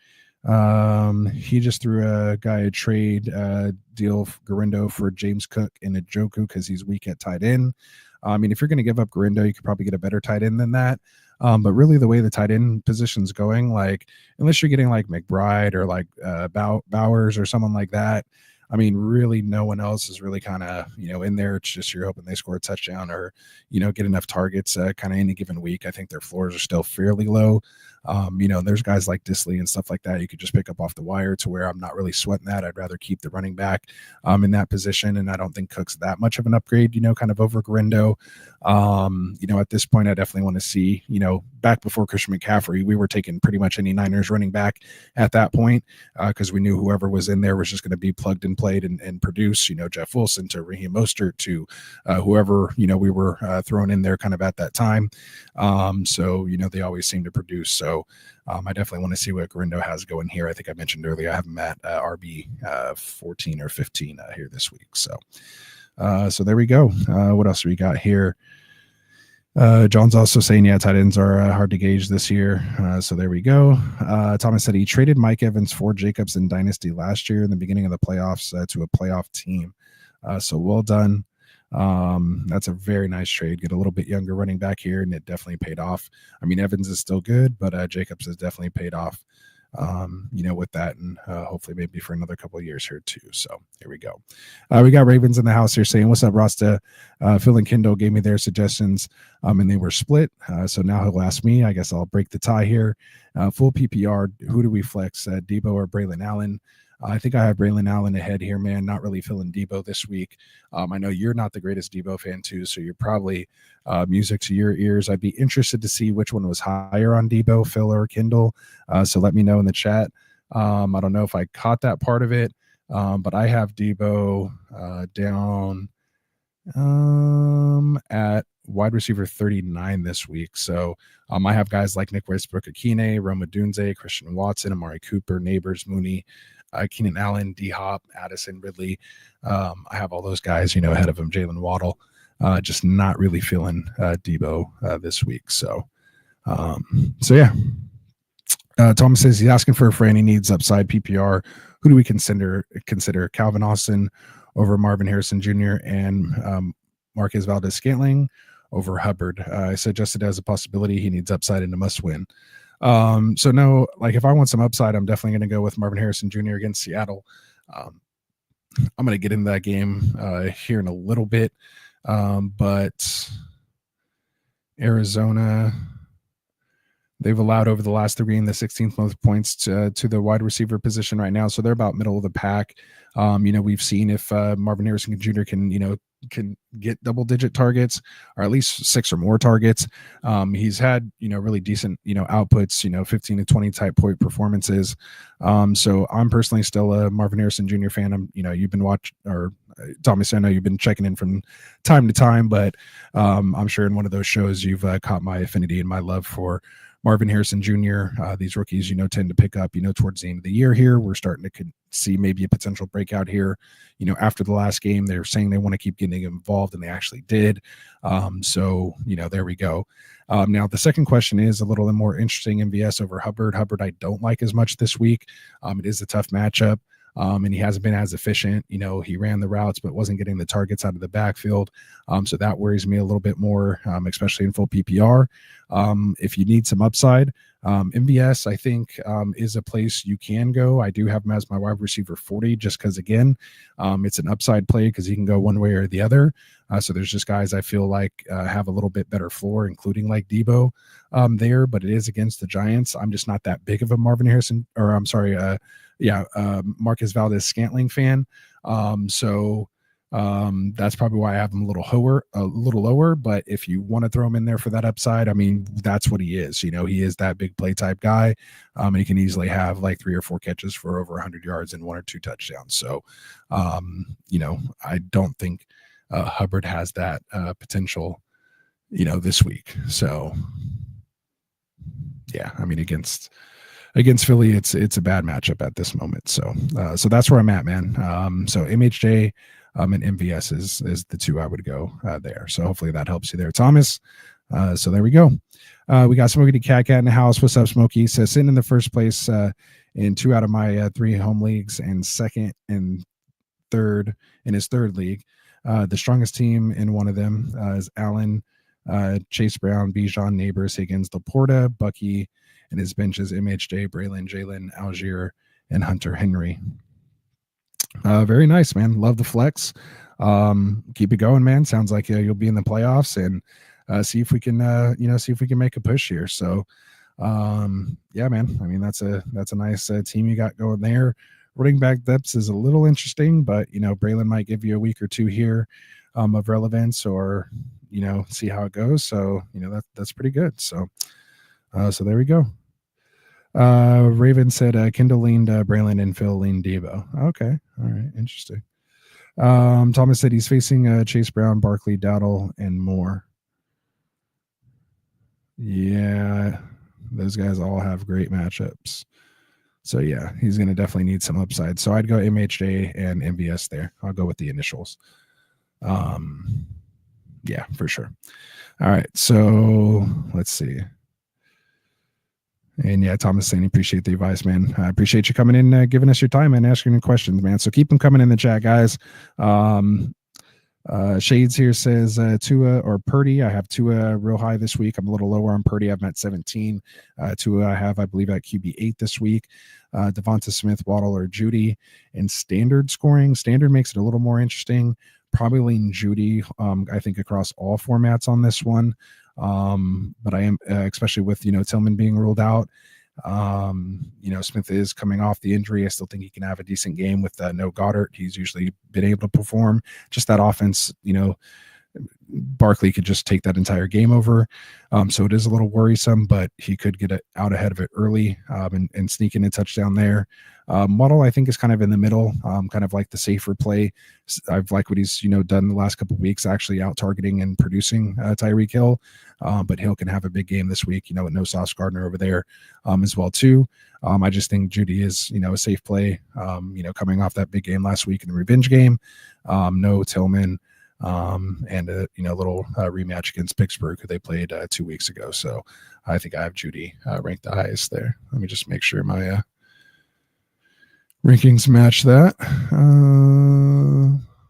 he just threw a guy a trade deal Garindo for James Cook and Njoku because he's weak at tight end. I mean, if you're going to give up Garindo, you could probably get a better tight end than that. But really the way the tight end position's going, like unless you're getting like McBride or like Bowers or someone like that, I mean, really no one else is really kind of, in there. It's just you're hoping they score a touchdown or, get enough targets kind of any given week. I think their floors are still fairly low. There's guys like Disley and stuff like that you could just pick up off the wire to where I'm not really sweating that. I'd rather keep the running back in that position. And I don't think Cook's that much of an upgrade, kind of over Garindo. At this point, I definitely want to see, back before Christian McCaffrey, we were taking pretty much any Niners running back at that point because we knew whoever was in there was just going to be plugged and played and produce, Jeff Wilson to Raheem Mostert to whoever, we were thrown in there kind of at that time. So, they always seem to produce. So I definitely want to see what Garindo has going here. I think I mentioned earlier, I have him at RB 14 or 15 here this week. So there we go. What else do we got here? John's also saying, yeah, tight ends are hard to gauge this year. So there we go. Thomas said he traded Mike Evans for Jacobs in Dynasty last year in the beginning of the playoffs to a playoff team. So well done. That's a very nice trade. Get a little bit younger running back here, and it definitely paid off. I mean, Evans is still good, but Jacobs has definitely paid off. With that, and hopefully maybe for another couple of years here too. So here we go. We got Ravens in the house here saying, what's up, Rasta? Phil and Kendall gave me their suggestions, and they were split. So now he'll ask me. I guess I'll break the tie here. Full PPR, who do we flex, Debo or Braylon Allen? I think I have Braylon Allen ahead here, man. Not really feeling Debo this week. I know you're not the greatest Debo fan too, so you're probably music to your ears. I'd be interested to see which one was higher on Debo, Phil or Kindle. So let me know in the chat. I don't know if I caught that part of it, but I have Debo down at wide receiver 39 this week. So I have guys like Nick Westbrook-Akine, Roma Dunze, Christian Watson, Amari Cooper, Neighbors, Mooney, Keenan Allen, D-Hop, Addison, Ridley. I have all those guys, ahead of him. Jalen Waddle. Just not really feeling Debo this week. So yeah. Thomas says he's asking for a friend. He needs upside PPR. Who do we consider? Calvin Austin over Marvin Harrison Jr. and Marquez Valdez-Scantling over Hubbard. I suggested as a possibility. He needs upside and a must win. So no, like if I want some upside, I'm definitely going to go with Marvin Harrison Jr. against Seattle. I'm going to get into that game here in a little bit. But Arizona, they've allowed over the last 3 games the 16th most points to the wide receiver position right now. So they're about middle of the pack. We've seen if Marvin Harrison Jr. can get double-digit targets or at least 6 or more targets. He's had, really decent, outputs, 15 to 20 type point performances. So I'm personally still a Marvin Harrison Jr. fan. You've been watching, or Thomas, I know you've been checking in from time to time, but I'm sure in one of those shows you've caught my affinity and my love for Marvin Harrison Jr. These rookies, tend to pick up, towards the end of the year here. We're starting to see maybe a potential breakout here. After the last game, they're saying they want to keep getting involved, and they actually did. So, there we go. Now, the second question is a little more interesting. MVS over Hubbard. Hubbard I don't like as much this week. It is a tough matchup. And he hasn't been as efficient. He ran the routes, but wasn't getting the targets out of the backfield. So that worries me a little bit more, especially in full PPR. If you need some upside, MVS, I think, is a place you can go. I do have him as my wide receiver 40, just because, again, it's an upside play because he can go one way or the other. So there's just guys I feel like have a little bit better floor, including like Debo there, but it is against the Giants. I'm just not that big of a Marvin Harrison, or I'm sorry, Marquez Valdez-Scantling fan. So that's probably why I have him a little lower. But if you want to throw him in there for that upside, I mean, that's what he is. He is that big play type guy. And he can easily have like 3 or 4 catches for over 100 yards and 1 or 2 touchdowns. So, I don't think Hubbard has that potential, this week. So, yeah, I mean, against Philly, it's a bad matchup at this moment. So that's where I'm at, man. So MHJ and MVS is the 2 I would go there. So hopefully that helps you there, Thomas. So there we go. We got Smokey the Cat in the house. What's up, Smokey? He says, sitting in the first place in 2 out of my 3 home leagues, and second and third in his third league. The strongest team in one of them is Allen, Chase Brown, Bijan, Neighbors, Higgins, Laporta, Bucky, and his benches, MHJ, Braylon, Jalen, Algier, and Hunter Henry. Very nice, man. Love the flex. Keep it going, man. Sounds like you'll be in the playoffs, and see if we can make a push here. So, yeah, man. I mean, that's a nice team you got going there. Running back depths is a little interesting, but Braylon might give you a week or 2 here of relevance, or see how it goes. So that's pretty good. So there we go. Raven said Kendall leaned Braylon and Phil leaned Debo. Okay. All right. Interesting. Thomas said he's facing Chase Brown, Barkley, Dowdle, and more. Yeah, those guys all have great matchups. So yeah, he's going to definitely need some upside. So I'd go MHJ and MVS there. I'll go with the initials. Yeah, for sure. All right, so let's see. And yeah, Thomas saying, appreciate the advice, man. I appreciate you coming in, giving us your time and asking your questions, man. So keep them coming in the chat, guys. Shades here says Tua or Purdy. I have Tua real high this week. I'm a little lower on Purdy. I'm at 17. Tua I have, I believe, at QB 8 this week. Devonta Smith, Waddle, or Judy. And standard scoring. Standard makes it a little more interesting. Probably lean Judy, I think, across all formats on this one. But I am, especially with, Tillman being ruled out. Smith is coming off the injury. I still think he can have a decent game with no Goddard. He's usually been able to perform. Just that offense, Barkley could just take that entire game over. So it is a little worrisome, but he could get out ahead of it early and sneak in a touchdown there. Waddle, I think, is kind of in the middle, kind of like the safer play. I've liked what he's, done the last couple of weeks, actually out targeting and producing Tyreek Hill. But Hill can have a big game this week, with no Sauce Gardner over there as well, too. I just think Judy is, a safe play, coming off that big game last week in the revenge game. No Tillman. And a little rematch against Pittsburgh, who they played 2 weeks ago. So I think I have Judy ranked the highest there. Let me just make sure my rankings match that.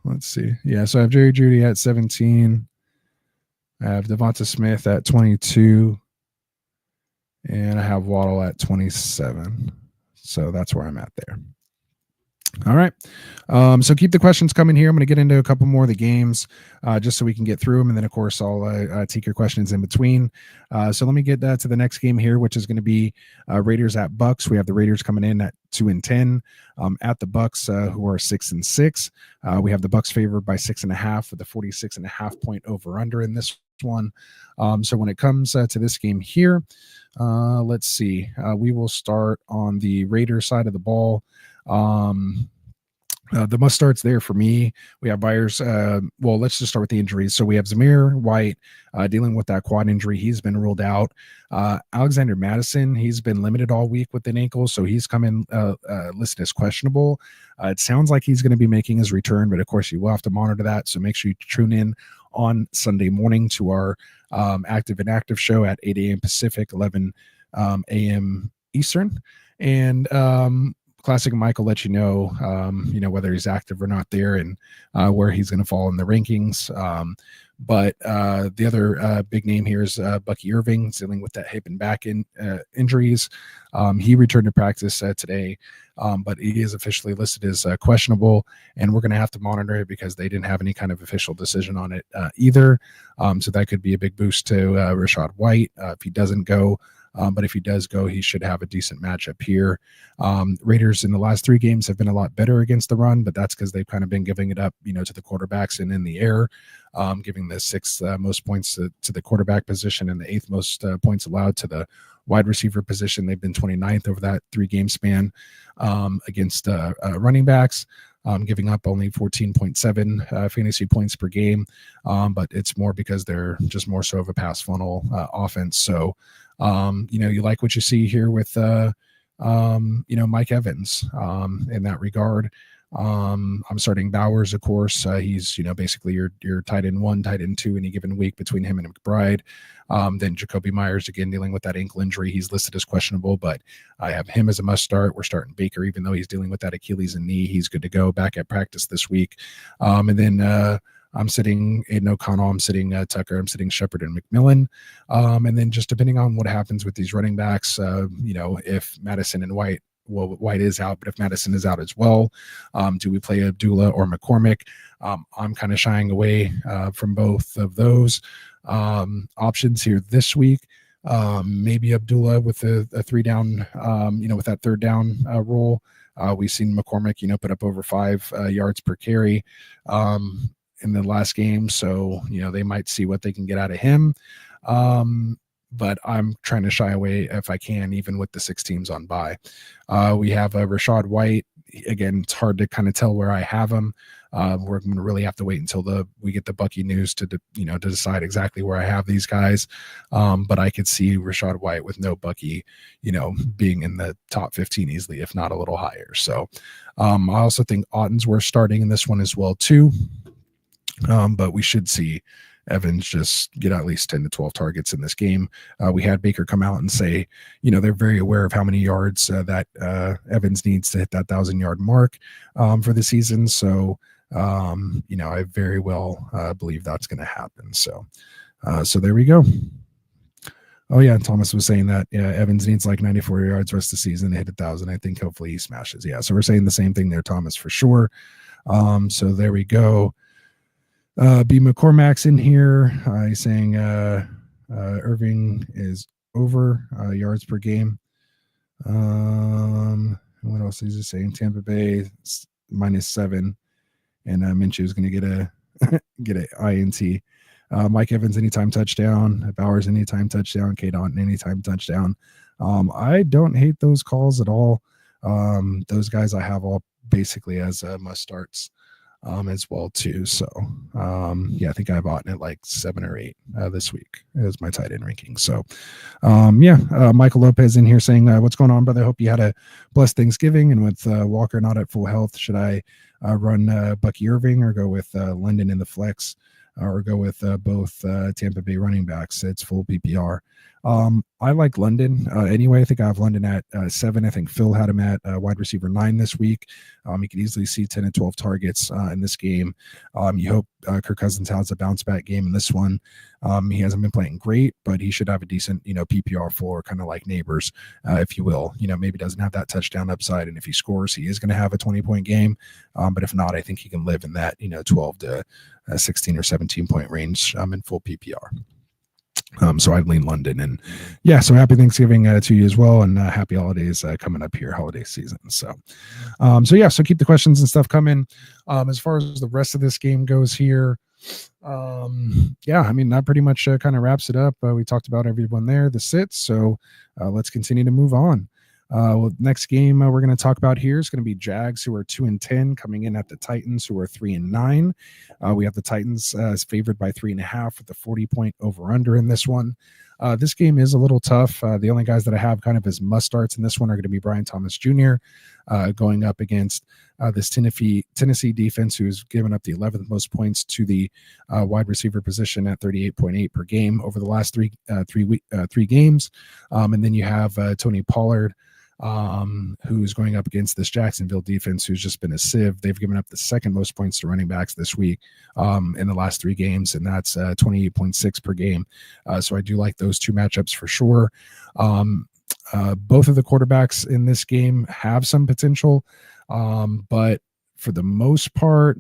Let's see. Yeah, so I have Jerry Judy at 17. I have Devonta Smith at 22. And I have Waddle at 27. So that's where I'm at there. All right. So keep the questions coming here. I'm going to get into a couple more of the games just so we can get through them. And then, of course, I'll take your questions in between. So let me get to the next game here, which is going to be Raiders at Bucks. We have the Raiders coming in at 2-10 at the Bucks, who are 6-6. We have the Bucks favored by 6.5 with the 46.5 point over under in this one. So when it comes to this game here, let's see. We will start on the Raiders side of the ball. The must starts there for me. We have buyers. Well, let's just start with the injuries. So we have Zamir White dealing with that quad injury. He's been ruled out. Alexander Madison, he's been limited all week with an ankle, so he's coming listed as questionable. It sounds like he's going to be making his return, but of course you will have to monitor that. So make sure you tune in on Sunday morning to our active and active show at 8 a.m. Pacific, 11 a.m. Eastern. And Classic Mike will let you know, whether he's active or not there and where he's going to fall in the rankings. But the other big name here is Bucky Irving, dealing with that hip and back injuries. He returned to practice today, but he is officially listed as questionable, and we're going to have to monitor it because they didn't have any kind of official decision on it either. So that could be a big boost to Rashad White if he doesn't go. But if he does go, he should have a decent matchup here. Raiders in the last 3 games have been a lot better against the run, but that's because they've kind of been giving it up, to the quarterbacks and in the air, giving the 6th most points to the quarterback position and the 8th most points allowed to the wide receiver position. They've been 29th over that 3-game span against running backs. Giving up only 14.7 fantasy points per game, but it's more because they're just more so of a pass funnel offense. So, you like what you see here with, Mike Evans in that regard. I'm starting Bowers, of course. He's, basically your tight end 1, tight end 2 any given week between him and McBride. Then Jacoby Myers, again, dealing with that ankle injury. He's listed as questionable, but I have him as a must start. We're starting Baker, even though he's dealing with that Achilles and knee. He's good to go back at practice this week. And then I'm sitting Aiden O'Connell. I'm sitting Tucker. I'm sitting Shepard and McMillan. And then just depending on what happens with these running backs, if Madison and White, well, White is out, but if Madison is out as well, do we play Abdullah or McCormick? I'm kind of shying away from both of those options here this week. Maybe Abdullah with a 3-down, with that 3rd down role. We've seen McCormick, put up over 5 yards per carry in the last game. So, they might see what they can get out of him. But I'm trying to shy away if I can, even with the 6 teams on bye. We have Rashad White. Again, it's hard to kind of tell where I have him. We're going to really have to wait until we get the Bucky news to decide exactly where I have these guys. But I could see Rashad White with no Bucky, being in the top 15 easily, if not a little higher. So I also think Otten's worth starting in this one as well, too. But we should see Evans just get at least 10 to 12 targets in this game. We had Baker come out and say, they're very aware of how many yards that Evans needs to hit that 1,000-yard mark for the season. So, I very well believe that's going to happen. So there we go. Oh yeah, Thomas was saying that Evans needs like 94 yards the rest of the season to hit 1,000. I think hopefully he smashes. Yeah, so we're saying the same thing there, Thomas, for sure. So there we go. B McCormack's in here. He's saying Irving is over yards per game. What else is he saying? Tampa Bay -7, and Minshew is going to get a INT. Mike Evans anytime touchdown, Bowers anytime touchdown, K. Daughton anytime touchdown. I don't hate those calls at all. Those guys I have all basically as must starts as well too. So I think I bought it at like 7 or 8 this week as my tight end ranking. So Michael Lopez in here saying, what's going on, brother? Hope you had a blessed Thanksgiving, and with Walker not at full health, should I run Bucky Irving or go with London in the flex? Or go with both Tampa Bay running backs? It's full PPR. I like London anyway. I think I have London at 7. I think Phil had him at wide receiver 9 this week. You could easily see 10 and 12 targets in this game. You hope Kirk Cousins has a bounce back game in this one. He hasn't been playing great, but he should have a decent, PPR floor, kind of like Neighbors, if you will. Maybe doesn't have that touchdown upside, and if he scores, he is going to have a 20-point game. But if not, I think he can live in that, 12 to 16 or 17-point range in full PPR. So I'd lean London, and so happy Thanksgiving to you as well, and happy holidays coming up here, holiday season. So keep the questions and stuff coming. As far as the rest of this game goes here, that pretty much kind of wraps it up. We talked about everyone there, the sits. So let's continue to move on. Next game we're going to talk about here is going to be Jags, who are 2-10, coming in at the Titans, who are 3-9. We have the Titans as favored by 3.5 with the 40-point over/under in this one. This game is a little tough. The only guys that I have kind of as must starts in this one are going to be Brian Thomas Jr. Going up against this Tennessee defense, who's given up the 11th most points to the wide receiver position at 38.8 per game over the last three games. And then you have Tony Pollard, who's going up against this Jacksonville defense, who's just been a sieve. They've given up the second most points to running backs this week in the last 3 games, and that's 28.6 per game. So I do like those two matchups for sure. Both of the quarterbacks in this game have some potential, but for the most part,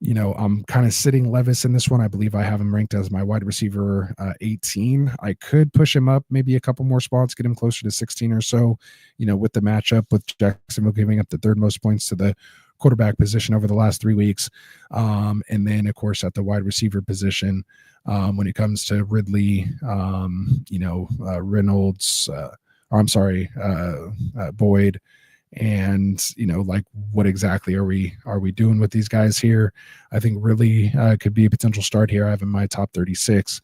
I'm kind of sitting Levis in this one. I believe I have him ranked as my wide receiver 18. I could push him up maybe a couple more spots, get him closer to 16 or so, with the matchup with Jacksonville giving up the 3rd most points to the quarterback position over the last 3 weeks. And then, of course, at the wide receiver position, when it comes to Ridley, Reynolds, Boyd, and what exactly are we doing with these guys here? I think really could be a potential start here. I have in my top 36.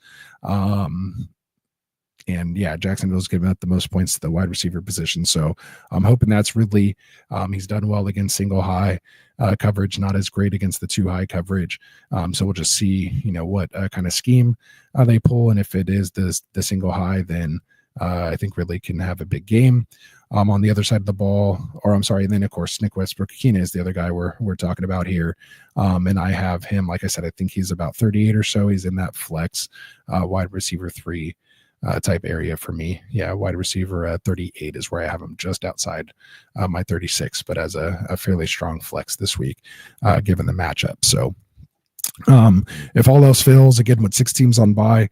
Jacksonville's given up the most points to the wide receiver position, so I'm hoping that's Ridley. He's done well against single high coverage, not as great against the 2 high coverage. So we'll just see what kind of scheme they pull, and if it is the single high, then I think Ridley can have a big game. On the other side of the ball, and then of course Nick Westbrook-Ikhine is the other guy we're talking about here. And I have him, like I said, I think he's about 38 or so. He's in that flex wide receiver 3 type area for me. Yeah, wide receiver 38 is where I have him, just outside my 36, but as a fairly strong flex this week, given the matchup. So if all else fails, again, with 6 teams on bye,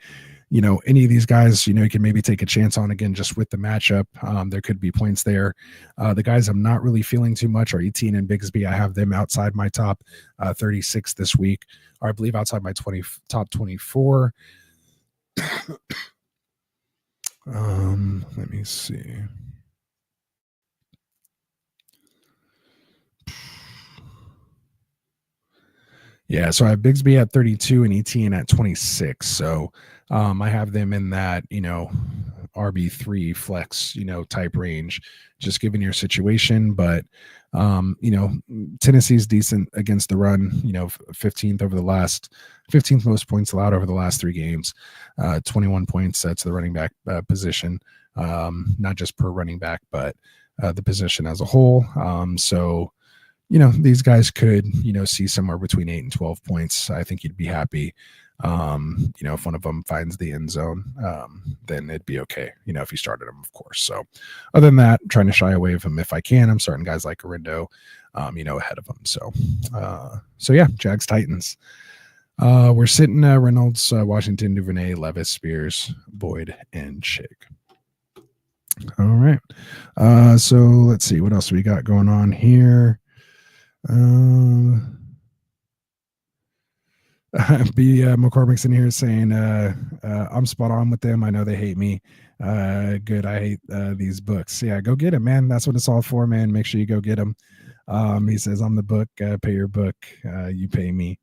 any of these guys, you can maybe take a chance on, again, just with the matchup. There could be points there. The guys I'm not really feeling too much are Etienne and Bigsby. I have them outside my top 36 this week, or I believe outside my top 24. Let me see. Yeah, so I have Bigsby at 32 and Etienne at 26. So I have them in that, RB3 flex, type range, just given your situation. But, Tennessee's decent against the run, 15th most points allowed over the last 3 games, 21 points. That's the running back position, not just per running back, but the position as a whole. So, these guys could, see somewhere between 8 and 12 points. I think you'd be happy. If one of them finds the end zone, then it'd be okay, if you started them, of course. So other than that, trying to shy away from him if I can. I'm starting guys like Arindo, ahead of him. So yeah, Jags Titans. We're sitting Reynolds, Washington, Duvernay, Levis, Spears, Boyd, and Chig. All right. So let's see what else we got going on here. McCormick's in here saying I'm spot on with them. I know they hate me. Good. I hate these books. Yeah, go get them, man. That's what it's all for, man. Make sure you go get them. He says, I'm the book. Pay your book. You pay me.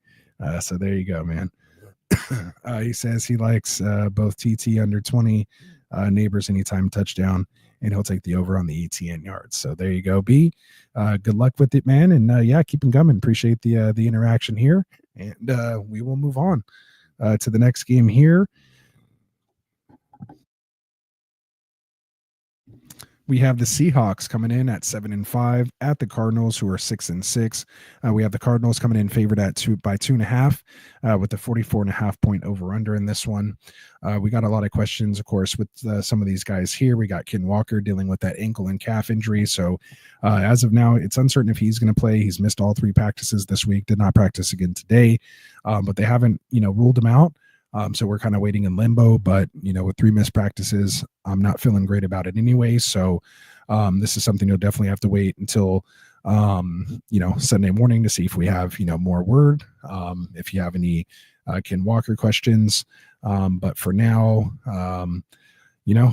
So there you go, man. He says he likes both TT under 20, Neighbors anytime touchdown, and he'll take the over on the ETN yards. So there you go, B. Good luck with it, man. And yeah, keep them coming. Appreciate the interaction here. And we will move on to the next game here. We have the Seahawks coming in at 7-5 at the Cardinals, who are 6-6. We have the Cardinals coming in favored by 2.5 with the 44.5 point over under in this one. We got a lot of questions, of course, with some of these guys here. We got Ken Walker dealing with that ankle and calf injury. So as of now, it's uncertain if he's going to play. He's missed all 3 practices this week, did not practice again today, but they haven't, ruled him out. So we're kind of waiting in limbo, but, with 3 missed practices, I'm not feeling great about it anyway. So this is something you'll definitely have to wait until, Sunday morning to see if we have, more word, if you have any Ken Walker questions. But for now,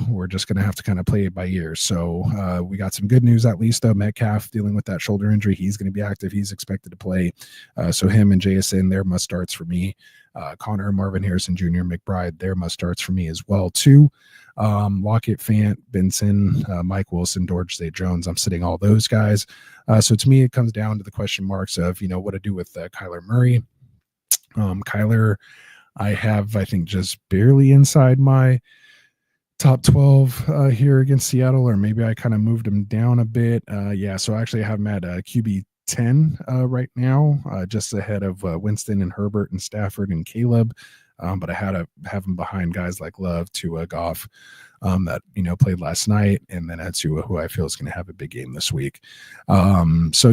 we're just going to have to kind of play it by ear. So we got some good news, at least, though. Metcalf dealing with that shoulder injury. He's going to be active. He's expected to play. So him and JSN, they're must starts for me. Connor, Marvin Harrison Jr., McBride, they're must starts for me as well, too. Lockett, Fant, Benson, Mike Wilson, Dorj Jones. I'm sitting all those guys. So to me, it comes down to the question marks of, what to do with Kyler Murray. Kyler, I have, I think, just barely inside my top 12 here against Seattle, or maybe I kind of moved him down a bit. Yeah, so actually I have him at QB 10 right now, just ahead of Winston and Herbert and Stafford and Caleb. But I had to have him behind guys like Love, Tua, Goff, that played last night, and then Tua, who I feel is going to have a big game this week. So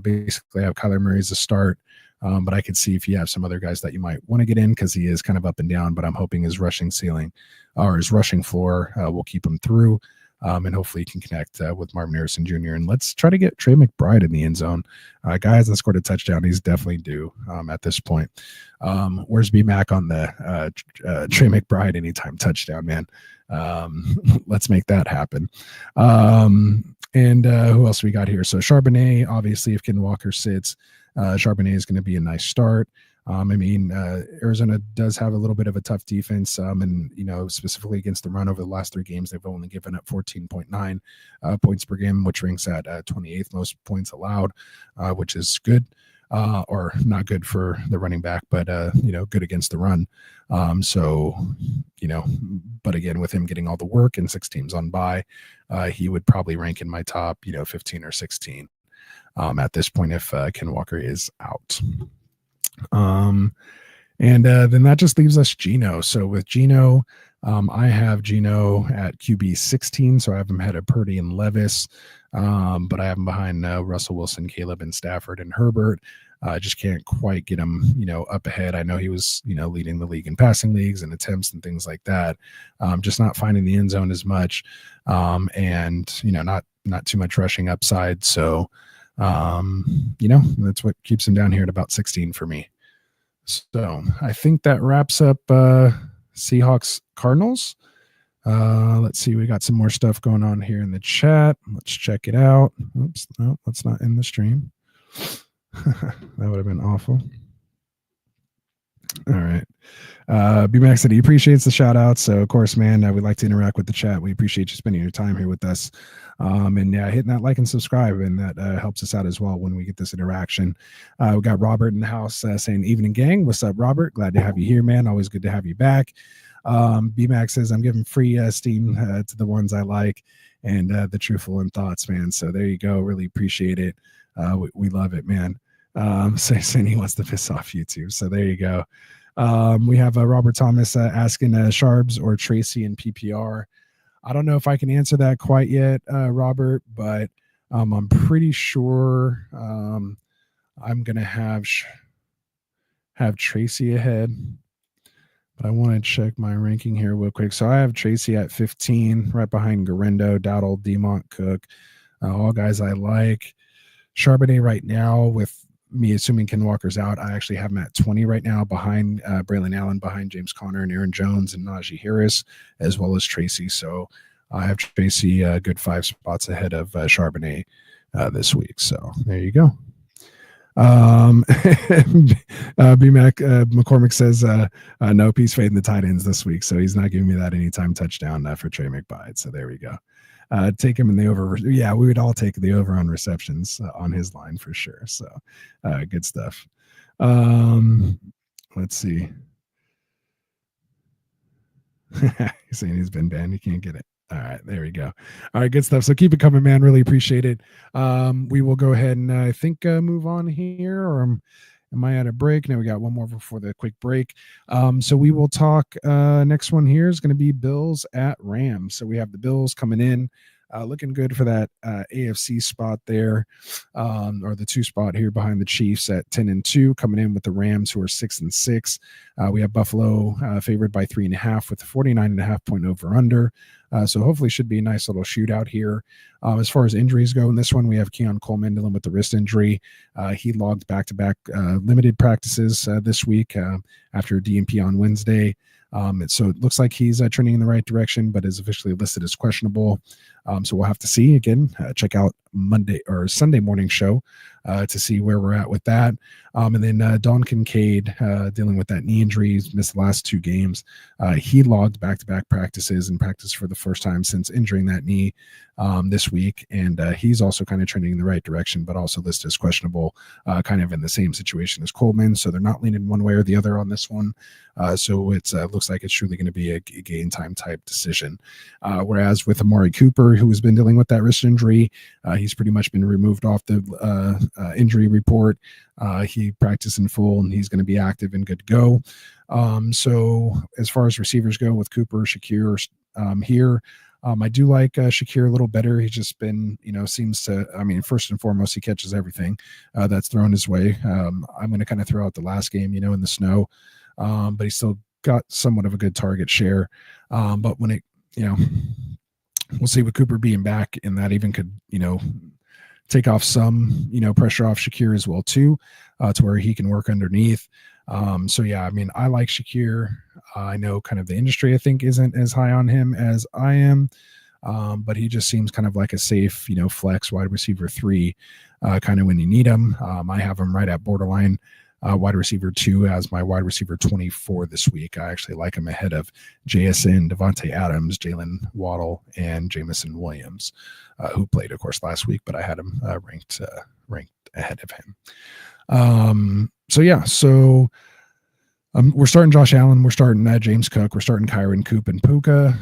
basically I have Kyler Murray as a start. But I could see if you have some other guys that you might want to get in, because he is kind of up and down, but I'm hoping his rushing ceiling or his rushing floor will keep him through. And hopefully he can connect with Marvin Harrison Jr. And let's try to get Trey McBride in the end zone. Guy hasn't scored a touchdown. He's definitely due at this point. Where's B-Mac on the Trey McBride anytime touchdown, man? Let's make that happen. And who else we got here? So Charbonnet, obviously, if Ken Walker sits, Charbonnet is going to be a nice start. Arizona does have a little bit of a tough defense, and specifically against the run over the last 3 games, they've only given up 14.9 points per game, which ranks at 28th most points allowed, which is good, or not good for the running back, but good against the run. But again, with him getting all the work and 6 teams on bye, he would probably rank in my top 15 or 16 at this point if Ken Walker is out. And then that just leaves us Geno. So with Geno, I have Geno at QB 16, so I have him ahead of Purdy and Levis, but I have him behind Russell Wilson, Caleb, and Stafford and Herbert. I just can't quite get him, up ahead. I know he was, leading the league in passing leagues and attempts and things like that. Just not finding the end zone as much, and not too much rushing upside. So that's what keeps him down here at about 16 for me. So I think that wraps up Seahawks Cardinals. Let's see, we got some more stuff going on here in the chat. Let's check it out. Oops, no, that's not in the stream. That would have been awful. All right. BMax said he appreciates the shout out. So, of course, man, we'd like to interact with the chat. We appreciate you spending your time here with us. And yeah, hitting that like and subscribe, and that helps us out as well when we get this interaction. We got Robert in the house saying, "Evening, gang. What's up, Robert? Glad to have you here, man. Always good to have you back." BMax says, "I'm giving free Steam to the ones I like, and the truthful and thoughts, man." So there you go. Really appreciate it. We love it, man. Saying he wants to piss off YouTube. So there you go. We have Robert Thomas asking Sharbs or Tracy in PPR. I don't know if I can answer that quite yet, Robert, but I'm pretty sure I'm going to have Tracy ahead. But I want to check my ranking here real quick. So I have Tracy at 15, right behind Garendo, Dowdle, Demont, Cook, all guys I like. Charbonnet right now, with me assuming Ken Walker's out, I actually have him at 20 right now, behind Braylon Allen, behind James Conner and Aaron Jones and Najee Harris, as well as Tracy. So I have Tracy a good 5 spots ahead of Charbonnet this week. So there you go. McCormick says no, he's fading the tight ends this week, so he's not giving me that anytime touchdown for Trey McBride. So there we go. Take him in the over. Yeah, we would all take the over on receptions on his line for sure. So good stuff. Let's see. He's saying he's been banned. He can't get it. All right, there we go. All right, good stuff. So keep it coming, man. Really appreciate it. We will go ahead and I think move on here, or am I at a break? No, we got one more before the quick break. So we will talk. Next one here is going to be Bills at Rams. So we have the Bills coming in, looking good for that AFC spot there, or the 2 spot here behind the Chiefs at 10-2, coming in with the Rams, who are 6-6. We have Buffalo favored by 3.5 with the 49.5 point over under. So hopefully should be a nice little shootout here. As far as injuries go in this one, we have Keon Coleman dealing with the wrist injury. He logged back-to-back limited practices this week after DNP on Wednesday. So it looks like he's trending in the right direction, but is officially listed as questionable. So we'll have to see. Again, check out Monday or Sunday morning show to see where we're at with that. And then Don Kincaid dealing with that knee injury. He's missed the last 2 games. He logged back-to-back practices and practiced for the first time since injuring that knee this week. And he's also kind of trending in the right direction, but also listed as questionable, kind of in the same situation as Coleman. So they're not leaning one way or the other on this one. So it looks like it's truly going to be a game time type decision. Whereas with Amari Cooper, who has been dealing with that wrist injury, he's pretty much been removed off the injury report. He practiced in full, and he's going to be active and good to go. So as far as receivers go, with Cooper, Shakir here, I do like Shakir a little better. He's just been, seems to, first and foremost, he catches everything that's thrown his way. I'm going to kind of throw out the last game, in the snow, but he's still got somewhat of a good target share. But when it, we'll see with Cooper being back, and that even could, take off some, pressure off Shakir as well too, to where he can work underneath. So yeah, I like Shakir. I know kind of the industry, I think, isn't as high on him as I am, but he just seems kind of like a safe, flex wide receiver 3, kind of when you need him. I have him right at borderline wide receiver 2 as my wide receiver 24 this week. I actually like him ahead of JSN, Devontae Adams, Jalen Waddle, and Jamison Williams, who played, of course, last week, but I had him ranked ahead of him. So we're starting Josh Allen. We're starting James Cook. We're starting Kyron, Coop, and Puka.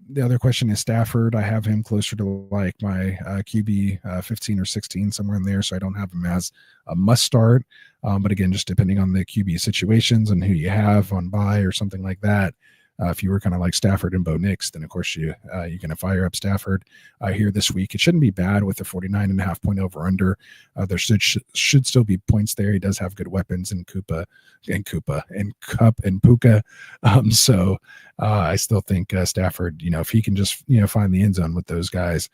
The other question is Stafford. I have him closer to like my QB 15 or 16, somewhere in there, so I don't have him as a must start. But again, just depending on the QB situations and who you have on bye or something like that. If you were kind of like Stafford and Bo Nix, then of course you're going to fire up Stafford here this week. It shouldn't be bad with the 49.5 point over under. There should still be points there. He does have good weapons in Kupp and Puka. So I still think Stafford, if he can just find the end zone with those guys,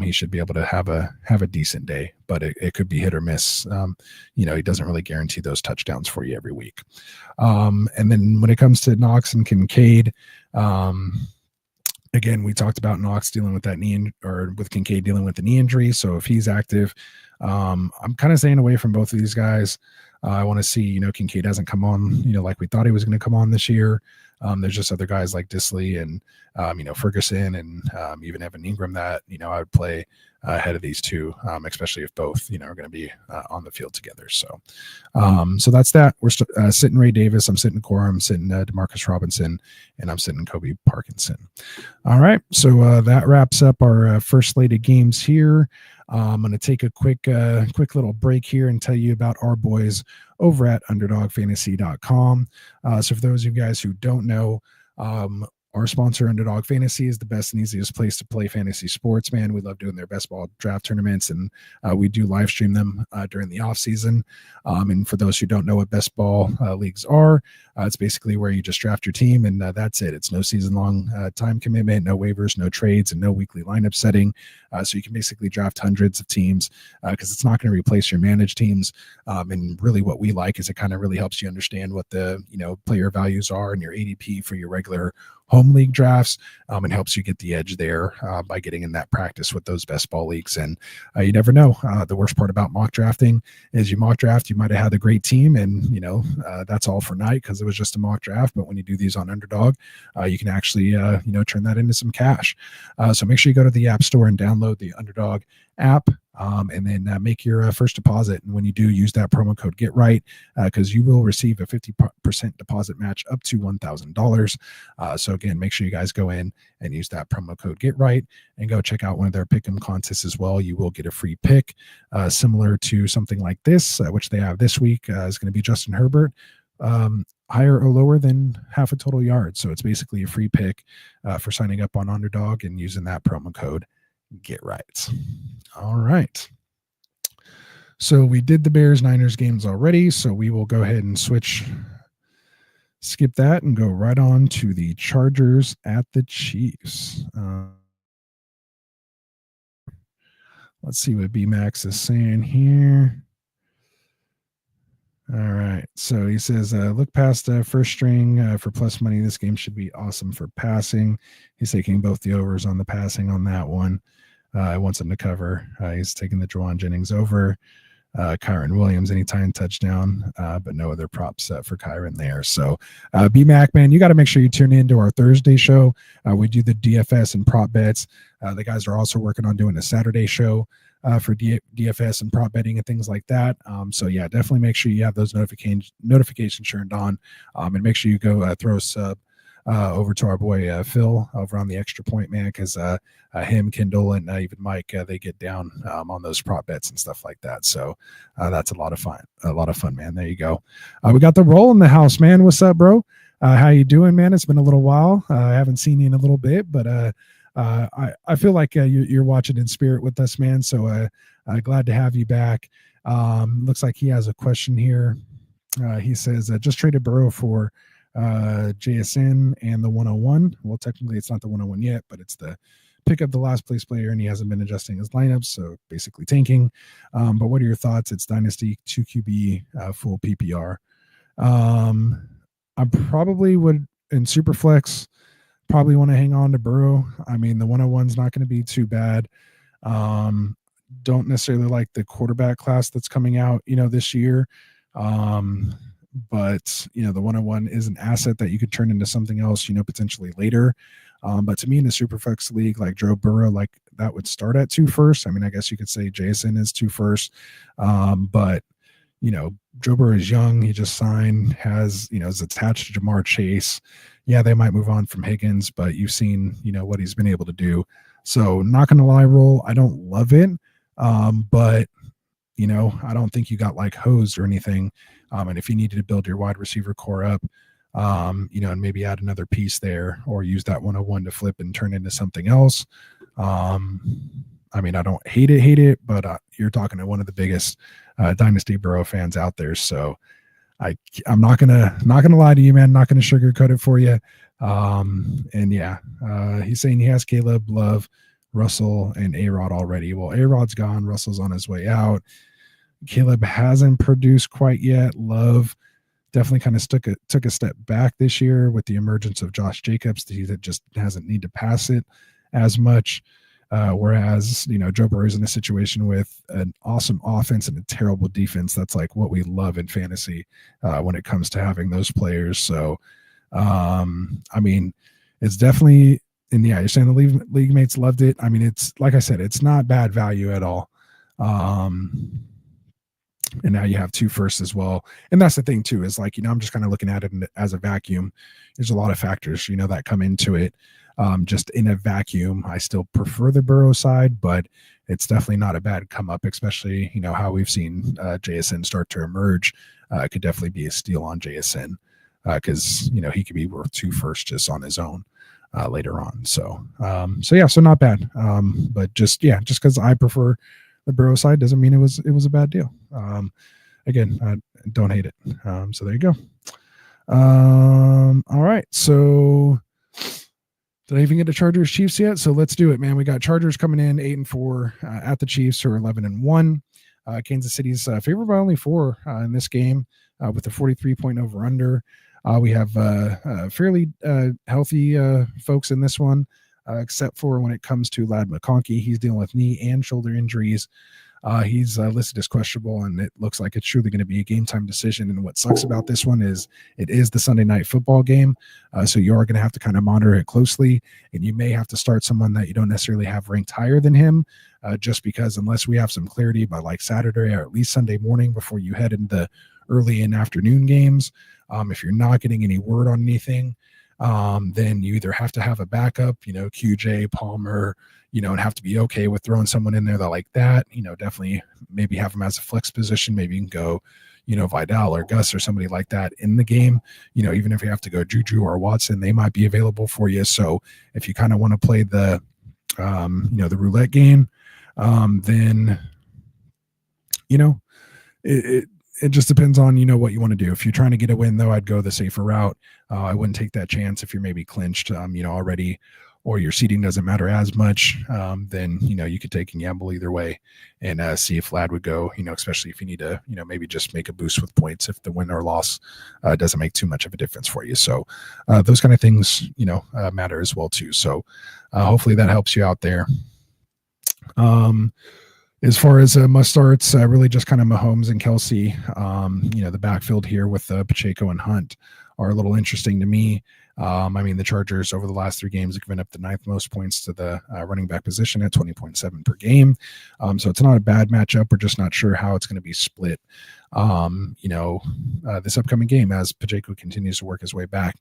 he should be able to have a decent day. But it could be hit or miss. He doesn't really guarantee those touchdowns for you every week. And then when it comes to Knox and Kincaid, again, we talked about Knox dealing with that knee, or with Kincaid dealing with the knee injury. So if he's active, I'm kind of staying away from both of these guys. I want to see, Kincaid hasn't come on, like we thought he was going to come on this year. There's just other guys like Disley and, Ferguson and even Evan Ingram that, I would play ahead of these two, especially if both, are going to be on the field together. So that's that. We're sitting Ray Davis. I'm sitting Cora. I'm sitting Demarcus Robinson, and I'm sitting Kobe Parkinson. All right. So that wraps up our first slate of games here. I'm going to take a quick little break here and tell you about our boys over at underdogfantasy.com. So for those of you guys who don't know, our sponsor, Underdog Fantasy, is the best and easiest place to play fantasy sports, man. We love doing their best ball draft tournaments, and we do live stream them during the off season. And for those who don't know what best ball leagues are, it's basically where you just draft your team, and that's it. It's no season-long time commitment, no waivers, no trades, and no weekly lineup setting. So you can basically draft hundreds of teams because it's not going to replace your managed teams. And really what we like is it kind of really helps you understand what the player values are and your ADP for your regular home league drafts, and helps you get the edge there by getting in that practice with those best ball leagues. And you never know. The worst part about mock drafting is you mock draft, you might have had a great team, and that's all for night because it was just a mock draft. But when you do these on Underdog, you can actually turn that into some cash. So make sure you go to the App Store and download the Underdog app. And then make your first deposit. And when you do, use that promo code GetRight because you will receive a 50% deposit match up to $1,000. So again, make sure you guys go in and use that promo code GetRight and go check out one of their pick'em contests as well. You will get a free pick similar to something like this, which they have this week is going to be Justin Herbert. Higher or lower than half a total yard. So it's basically a free pick for signing up on Underdog and using that promo code GetRight. All right. So we did the Bears-Niners games already, so we will go ahead and skip that and go right on to the Chargers at the Chiefs. Let's see what B-Max is saying here. All right. So he says, look past first string for plus money. This game should be awesome for passing. He's taking both the overs on the passing on that one. I wants him to cover. He's taking the Juwan Jennings over. Kyron Williams, anytime touchdown, but no other props for Kyron there. So B-Mac, man, you got to make sure you tune into our Thursday show. We do the DFS and prop bets. The guys are also working on doing a Saturday show for DFS and prop betting and things like that. So yeah, definitely make sure you have those notifications turned on, and make sure you go throw a sub over to our boy Phil over on the Extra Point, man, because him, Kendall, and even Mike, they get down on those prop bets and stuff like that. So that's a lot of fun, man. There you go. We got the roll in the house, man. What's up, bro? How you doing, man? It's been a little while. I haven't seen you in a little bit, but I feel like you're watching in spirit with us, man. So glad to have you back. Looks like he has a question here. He says, just traded Burrow for JSN and the 101. Well, technically it's not the 101 yet, but it's the pick up the last place player, and he hasn't been adjusting his lineups, so basically tanking. But what are your thoughts? It's Dynasty 2 QB full PPR. I probably would in Superflex probably want to hang on to Burrow. I mean, the 101's not going to be too bad. Don't necessarily like the quarterback class that's coming out, this year. But the 101 is an asset that you could turn into something else, potentially later. But to me, in the Superflex league, like Joe Burrow, like that would start at 2 first. I mean, I guess you could say Jason is 2 first. But Joe Burrow is young. He just signed, is attached to Jamar Chase. Yeah, they might move on from Higgins, but you've seen, what he's been able to do. So not going to lie, roll. I don't love it. But I don't think you got like hosed or anything. And if you needed to build your wide receiver core up, and maybe add another piece there or use that 101 to flip and turn into something else. I mean, I don't hate it, but you're talking to one of the biggest Dynasty Burrow fans out there. So I'm not gonna lie to you, man. Not gonna sugarcoat it for you. And yeah, he's saying he has Caleb, Love, Russell, and A-Rod already. Well, A-Rod's gone. Russell's on his way out. Caleb hasn't produced quite yet. Love definitely kind of took a step back this year with the emergence of Josh Jacobs. He just hasn't need to pass it as much. Whereas, Joe Burrow's in a situation with an awesome offense and a terrible defense. That's like what we love in fantasy when it comes to having those players. So, I mean, it's definitely, and yeah, you're saying the league mates loved it. I mean, it's like I said, it's not bad value at all. And now you have 2 firsts as well. And that's the thing too, is like, I'm just kind of looking at it as a vacuum. There's a lot of factors, that come into it. Just in a vacuum, I still prefer the Burrow side, but it's definitely not a bad come up, especially, how we've seen JSN start to emerge. It could definitely be a steal on JSN because, he could be worth 2 firsts just on his own later on. So not bad. But just because I prefer the Burrow side doesn't mean it was a bad deal. Again, I don't hate it. So there you go. All right. So did I even get the Chargers Chiefs yet? So let's do it, man. We got Chargers coming in 8-4 at the Chiefs, who are 11-1. Kansas City's favored by only 4 in this game with a 43-point over under. We have fairly healthy folks in this one, except for when it comes to Ladd McConkey. He's dealing with knee and shoulder injuries. He's listed as questionable, and it looks like it's truly going to be a game-time decision. And what sucks about this one is it is the Sunday night football game, so you are going to have to kind of monitor it closely, and you may have to start someone that you don't necessarily have ranked higher than him, just because unless we have some clarity by like Saturday or at least Sunday morning before you head into the early and afternoon games, if you're not getting any word on anything, then you either have to have a backup, QJ, Palmer, and have to be okay with throwing someone in there that like that, definitely maybe have them as a flex position. Maybe you can go, Vidal or Gus or somebody like that in the game. Even if you have to go Juju or Watson, they might be available for you. So if you kind of want to play the, the roulette game, then, it just depends on, what you want to do. If you're trying to get a win, though, I'd go the safer route. I wouldn't take that chance if you're maybe clinched, already, or your seating doesn't matter as much. Then, you could take and gamble either way and see if Ladd would go, especially if you need to, maybe just make a boost with points if the win or loss doesn't make too much of a difference for you. So those kind of things, matter as well, too. So hopefully that helps you out there. As far as must starts, really just kind of Mahomes and Kelsey. The backfield here with Pacheco and Hunt are a little interesting to me. The Chargers over the last 3 games have given up the 9th most points to the running back position at 20.7 per game. So it's not a bad matchup. We're just not sure how it's going to be split. This upcoming game as Pacheco continues to work his way back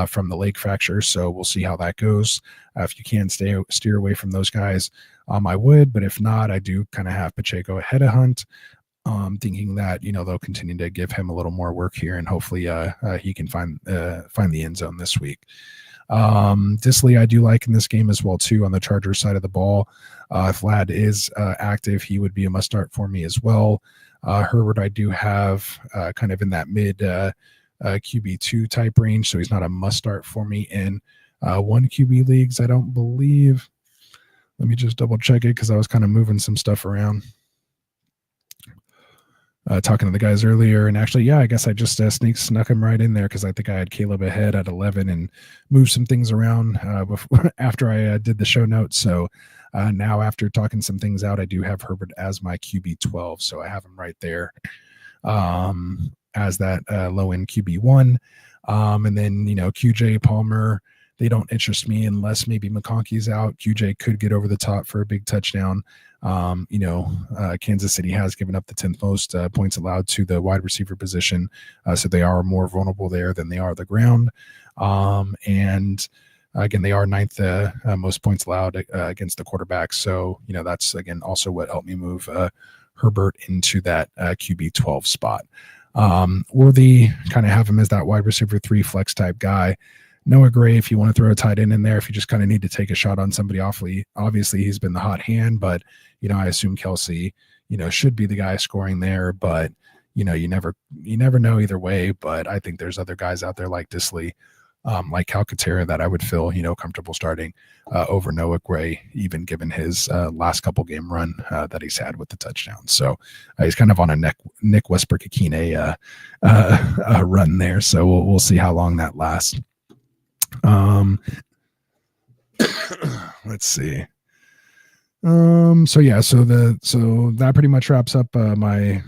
from the leg fracture. So we'll see how that goes. If you can steer away from those guys, I would, but if not, I do kind of have Pacheco ahead of Hunt, thinking that, they'll continue to give him a little more work here and hopefully he can find the end zone this week. Disley I do like in this game as well too on the Chargers side of the ball. If Ladd is active, he would be a must start for me as well. Herbert I do have kind of in that mid QB2 type range, so he's not a must start for me in 1 QB leagues, I don't believe. Let me just double check it because I was kind of moving some stuff around. Talking to the guys earlier, and actually, I guess I just snuck him right in there because I think I had Caleb ahead at 11 and moved some things around before after I did the show notes. So now after talking some things out, I do have Herbert as my QB 12, so I have him right there as that low end QB 1, and then QJ Palmer. They don't interest me unless maybe McConkey's out. QJ could get over the top for a big touchdown. Kansas City has given up the 10th most points allowed to the wide receiver position. So they are more vulnerable there than they are the ground. And again, they are 9th most points allowed against the quarterback. So, that's, again, also what helped me move Herbert into that QB 12 spot. Worthy kind of have him as that wide receiver 3 flex type guy. Noah Gray, if you want to throw a tight end in there, if you just kind of need to take a shot on somebody obviously he's been the hot hand, but, I assume Kelsey, should be the guy scoring there, but, you never know either way. But I think there's other guys out there like Disley, like Calcaterra that I would feel, comfortable starting over Noah Gray, even given his last couple game run that he's had with the touchdown. So he's kind of on a Nick Westbrook-Akine run there. So we'll see how long that lasts. Let's see. So that pretty much wraps up my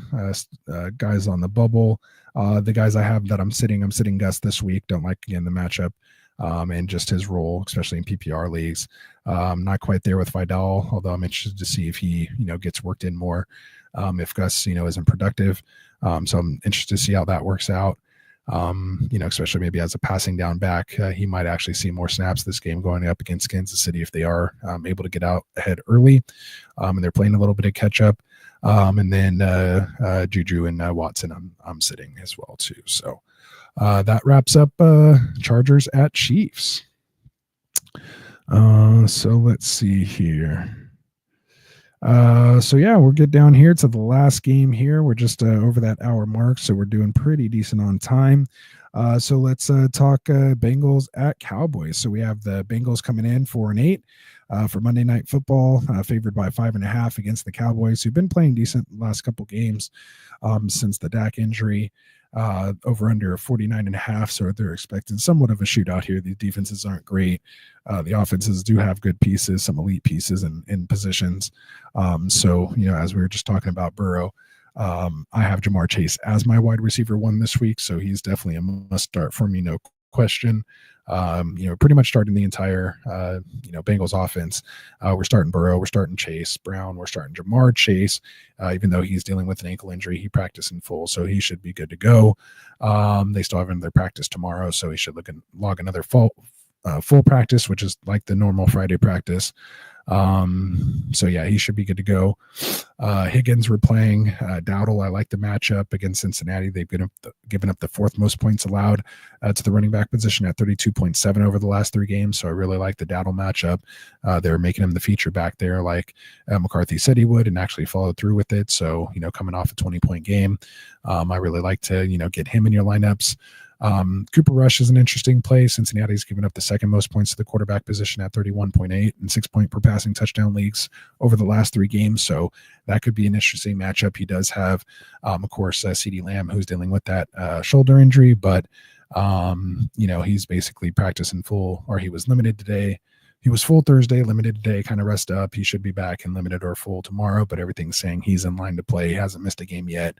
guys on the bubble. The guys I have that I'm sitting Gus this week. Don't like again the matchup, and just his role, especially in PPR leagues. Not quite there with Vidal, although I'm interested to see if he gets worked in more. If Gus isn't productive, so I'm interested to see how that works out. Especially maybe as a passing down back, he might actually see more snaps this game going up against Kansas City if they are able to get out ahead early, and they're playing a little bit of catch up. And then Juju and Watson, I'm sitting as well too. So that wraps up Chargers at Chiefs. So let's see here. We'll get down here to the last game here. We're just over that hour mark, so we're doing pretty decent on time. So let's talk Bengals at Cowboys. So we have the Bengals coming in 4-8 for Monday Night Football, favored by 5.5 against the Cowboys, who've been playing decent the last couple games since the Dak injury. Over under 49.5, so they're expecting somewhat of a shootout here. The defenses aren't great. The offenses do have good pieces, some elite pieces in positions. As we were just talking about Burrow, I have Jamar Chase as my wide receiver 1 this week, so he's definitely a must start for me, no question. Pretty much starting the entire Bengals offense. We're starting Burrow, we're starting Chase Brown, we're starting Jamar Chase, even though he's dealing with an ankle injury. He practiced in full, so he should be good to go. They still have another practice tomorrow, so he should log another full practice, which is like the normal Friday practice. He should be good to go. Higgins, we're playing Dowdle. I like the matchup against Cincinnati. They've given up the 4th most points allowed to the running back position at 32.7 over the last 3 games. So I really like the Dowdle matchup. They're making him the feature back there like McCarthy said he would, and actually followed through with it. So, coming off a 20-point game, I really like to, get him in your lineups. Cooper Rush is an interesting play. Cincinnati's given up the 2nd most points to the quarterback position at 31.8 and 6 point per passing touchdown leagues over the last 3 games. So that could be an interesting matchup. He does have, of course, CeeDee Lamb, who's dealing with that shoulder injury, but he's basically practicing full, or he was limited today. He was full Thursday, limited today, kind of rest up. He should be back in limited or full tomorrow, but everything's saying he's in line to play. He hasn't missed a game yet.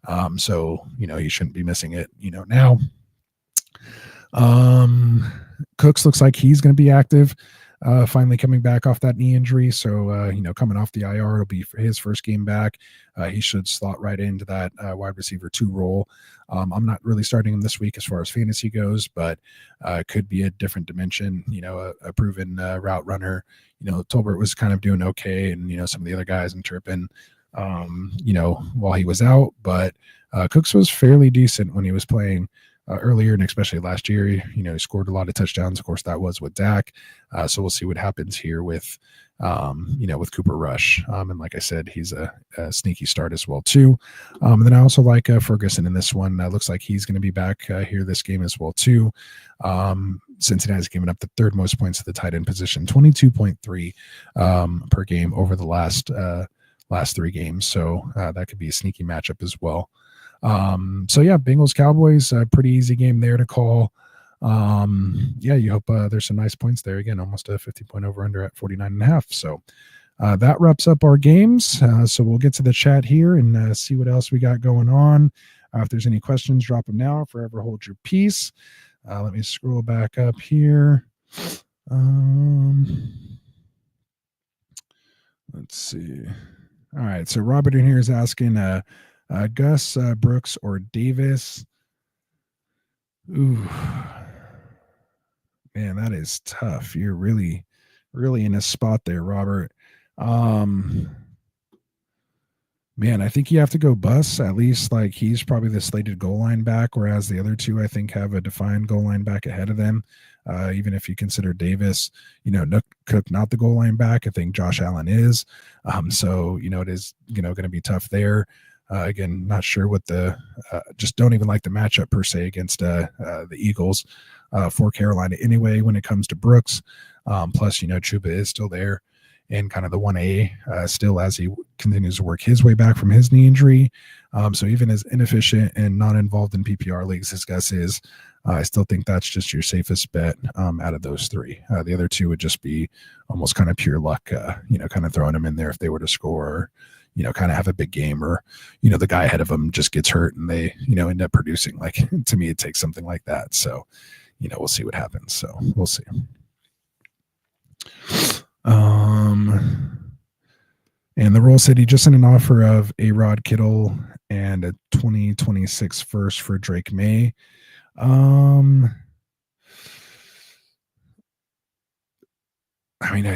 He shouldn't be missing it, now. Cooks looks like he's going to be active, finally coming back off that knee injury. So, coming off the IR, it'll be for his first game back. He should slot right into that wide receiver 2 role. I'm not really starting him this week as far as fantasy goes, but could be a different dimension, a proven route runner. Tolbert was kind of doing okay, and, some of the other guys in Turpin, while he was out, but Cooks was fairly decent when he was playing earlier, and especially last year. He scored a lot of touchdowns. Of course, that was with Dak. So we'll see what happens here with Cooper Rush. And like I said, he's a sneaky start as well too. And then I also like Ferguson in this one. Looks like he's going to be back here this game as well too. Cincinnati's given up the 3rd most points to the tight end position, 22.3 per game over the last 3 games. So that could be a sneaky matchup as well. Bengals Cowboys, pretty easy game there to call. You hope there's some nice points there. Again, almost a 50-point over under at 49.5. So that wraps up our games. So we'll get to the chat here and see what else we got going on. If there's any questions, drop them now. Forever hold your peace. Let me scroll back up here. Let's see. All right. So Robert in here is asking, Gus, Brooks, or Davis. Ooh, man, that is tough. You're really, really in a spot there, Robert. Man, I think you have to go Bus. At least, like, he's probably the slated goal line back, whereas the other 2, I think, have a defined goal line back ahead of them. Even if you consider Davis, Cook not the goal line back, I think Josh Allen is. So it is, going to be tough there. Again, not sure what just don't even like the matchup per se against the Eagles for Carolina anyway when it comes to Brooks. Plus, Chuba is still there and kind of the 1A still as he continues to work his way back from his knee injury. So even as inefficient and not involved in PPR leagues as Gus is, I still think that's just your safest bet out of those three. The other two would just be almost kind of pure luck, kind of throwing them in there if they were to score, or, kind of have a big game, or, the guy ahead of them just gets hurt and they, end up producing. Like, to me, it takes something like that. So, we'll see what happens. So we'll see. And the Roll said he just sent an offer of A-Rod, Kittle, and a 2026 first for Drake May. I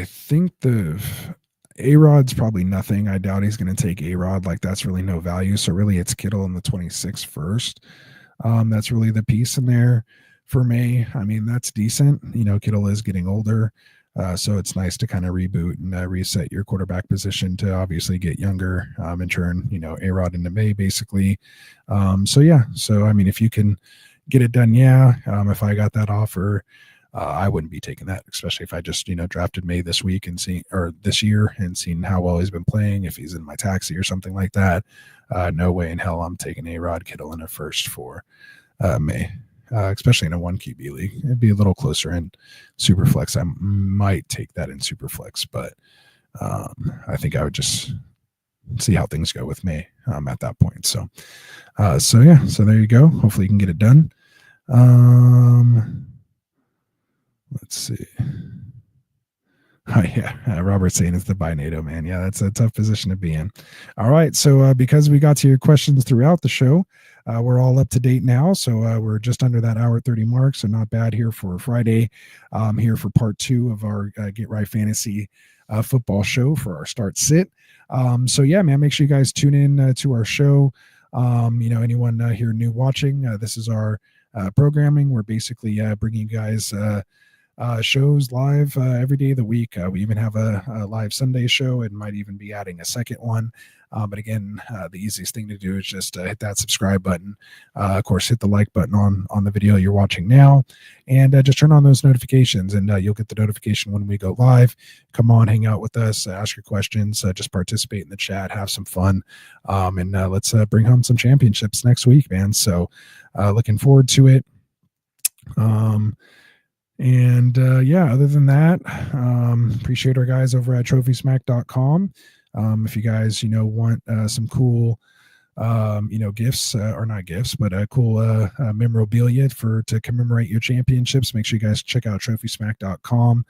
think the A-Rod's probably nothing. I doubt he's going to take A-Rod. Like, that's really no value. So really it's Kittle in the 26 first. That's really the piece in there for May. That's decent. Kittle is getting older. So it's nice to kind of reboot and reset your quarterback position to obviously get younger and turn, A-Rod into May basically. So if you can get it done, if I got that offer, I wouldn't be taking that, especially if I just, drafted May this week and this year and seen how well he's been playing. If he's in my taxi or something like that, no way in hell I'm taking A-Rod, Kittle in a first for May. Especially in a 1 QB league. It'd be a little closer in Superflex. I might take that in Superflex, but I think I would just see how things go with May at that point. So there you go. Hopefully you can get it done. Let's see. Oh, yeah. Robert's saying it's the Binado, man. Yeah, that's a tough position to be in. All right. So because we got to your questions throughout the show, we're all up to date now. So we're just under that hour 30 mark. So not bad here for Friday. Here for part 2 of our Get Right Fantasy football show for our start sit. Man, make sure you guys tune in to our show. Anyone here new watching, this is our programming. We're basically bringing you guys shows live every day of the week. We even have a live Sunday show and might even be adding a second one. But again, the easiest thing to do is just hit that subscribe button. Of course, hit the like button on the video you're watching now, and just turn on those notifications, and you'll get the notification when we go live. Come on, hang out with us, ask your questions, just participate in the chat, have some fun, and let's bring home some championships next week, man. So looking forward to it. Other than that, appreciate our guys over at trophysmack.com. If you guys, want some cool, gifts, or not gifts, but cool memorabilia to commemorate your championships, make sure you guys check out trophysmack.com.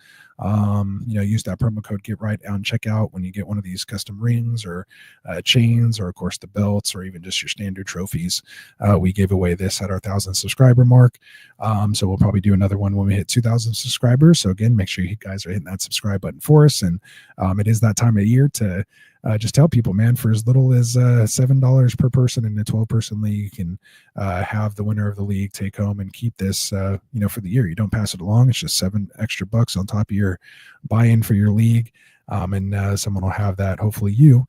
Use that promo code Get Right on checkout when you get one of these custom rings or chains, or of course the belts, or even just your standard trophies. We gave away this at our 1,000 subscriber mark. So we'll probably do another one when we hit 2,000 subscribers. So again, make sure you guys are hitting that subscribe button for us. And it is that time of year to just tell people, man, for as little as $7 per person in a 12-person league, you can have the winner of the league take home and keep this, for the year. You don't pass it along. It's just $7 extra on top of your buy-in for your league. And someone will have that, hopefully you,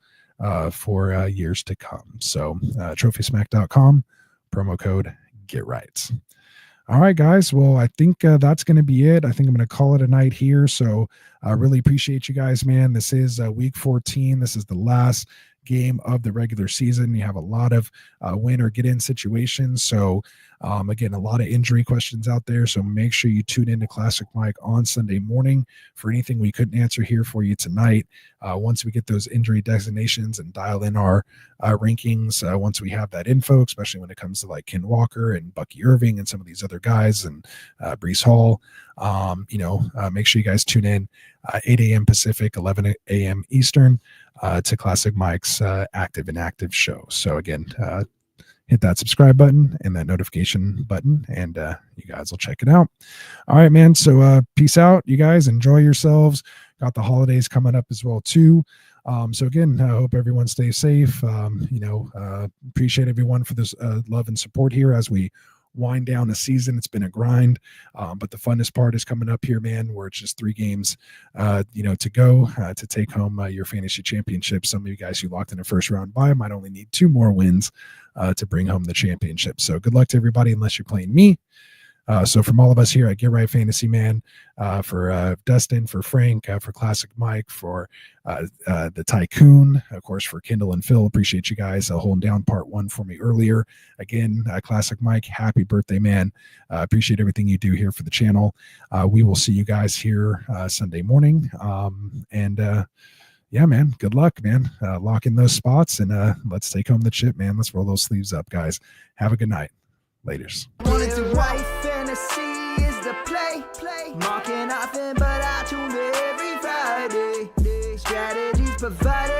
for years to come. So trophysmack.com, promo code Get Right. All right, guys. Well, I think that's going to be it. I think I'm going to call it a night here. So I really appreciate you guys, man. This is week 14. This is the last game of the regular season. You have a lot of win or get in situations. So again, a lot of injury questions out there. So make sure you tune into Classic Mike on Sunday morning for anything we couldn't answer here for you tonight. Once we get those injury designations and dial in our rankings, once we have that info, especially when it comes to like Ken Walker and Bucky Irving and some of these other guys and Breece Hall, make sure you guys tune in 8 a.m. Pacific, 11 a.m. Eastern to Classic Mike's active and active show. So again, hit that subscribe button and that notification button, and you guys will check it out. All right, man. So peace out, you guys. Enjoy yourselves. Got the holidays coming up as well too. So again, I hope everyone stays safe. Appreciate everyone for this love and support here as we wind down the season. It's been a grind, but the funnest part is coming up here, man, where it's just 3 games, to go to take home your fantasy championship. Some of you guys who locked in a first round bye might only need 2 more wins to bring home the championship. So good luck to everybody, unless you're playing me. So from all of us here at Get Right Fantasy, man, for Dustin, for Frank, for Classic Mike, for the Tycoon, of course, for Kendall and Phil, appreciate you guys holding down part 1 for me earlier. Again, Classic Mike, happy birthday, man. Appreciate everything you do here for the channel. We will see you guys here Sunday morning. Yeah, man, good luck, man. Lock in those spots and let's take home the chip, man. Let's roll those sleeves up, guys. Have a good night. Laters. Wanted to write fantasy is the play. Marking often, but I tune every Friday. Strategies provided.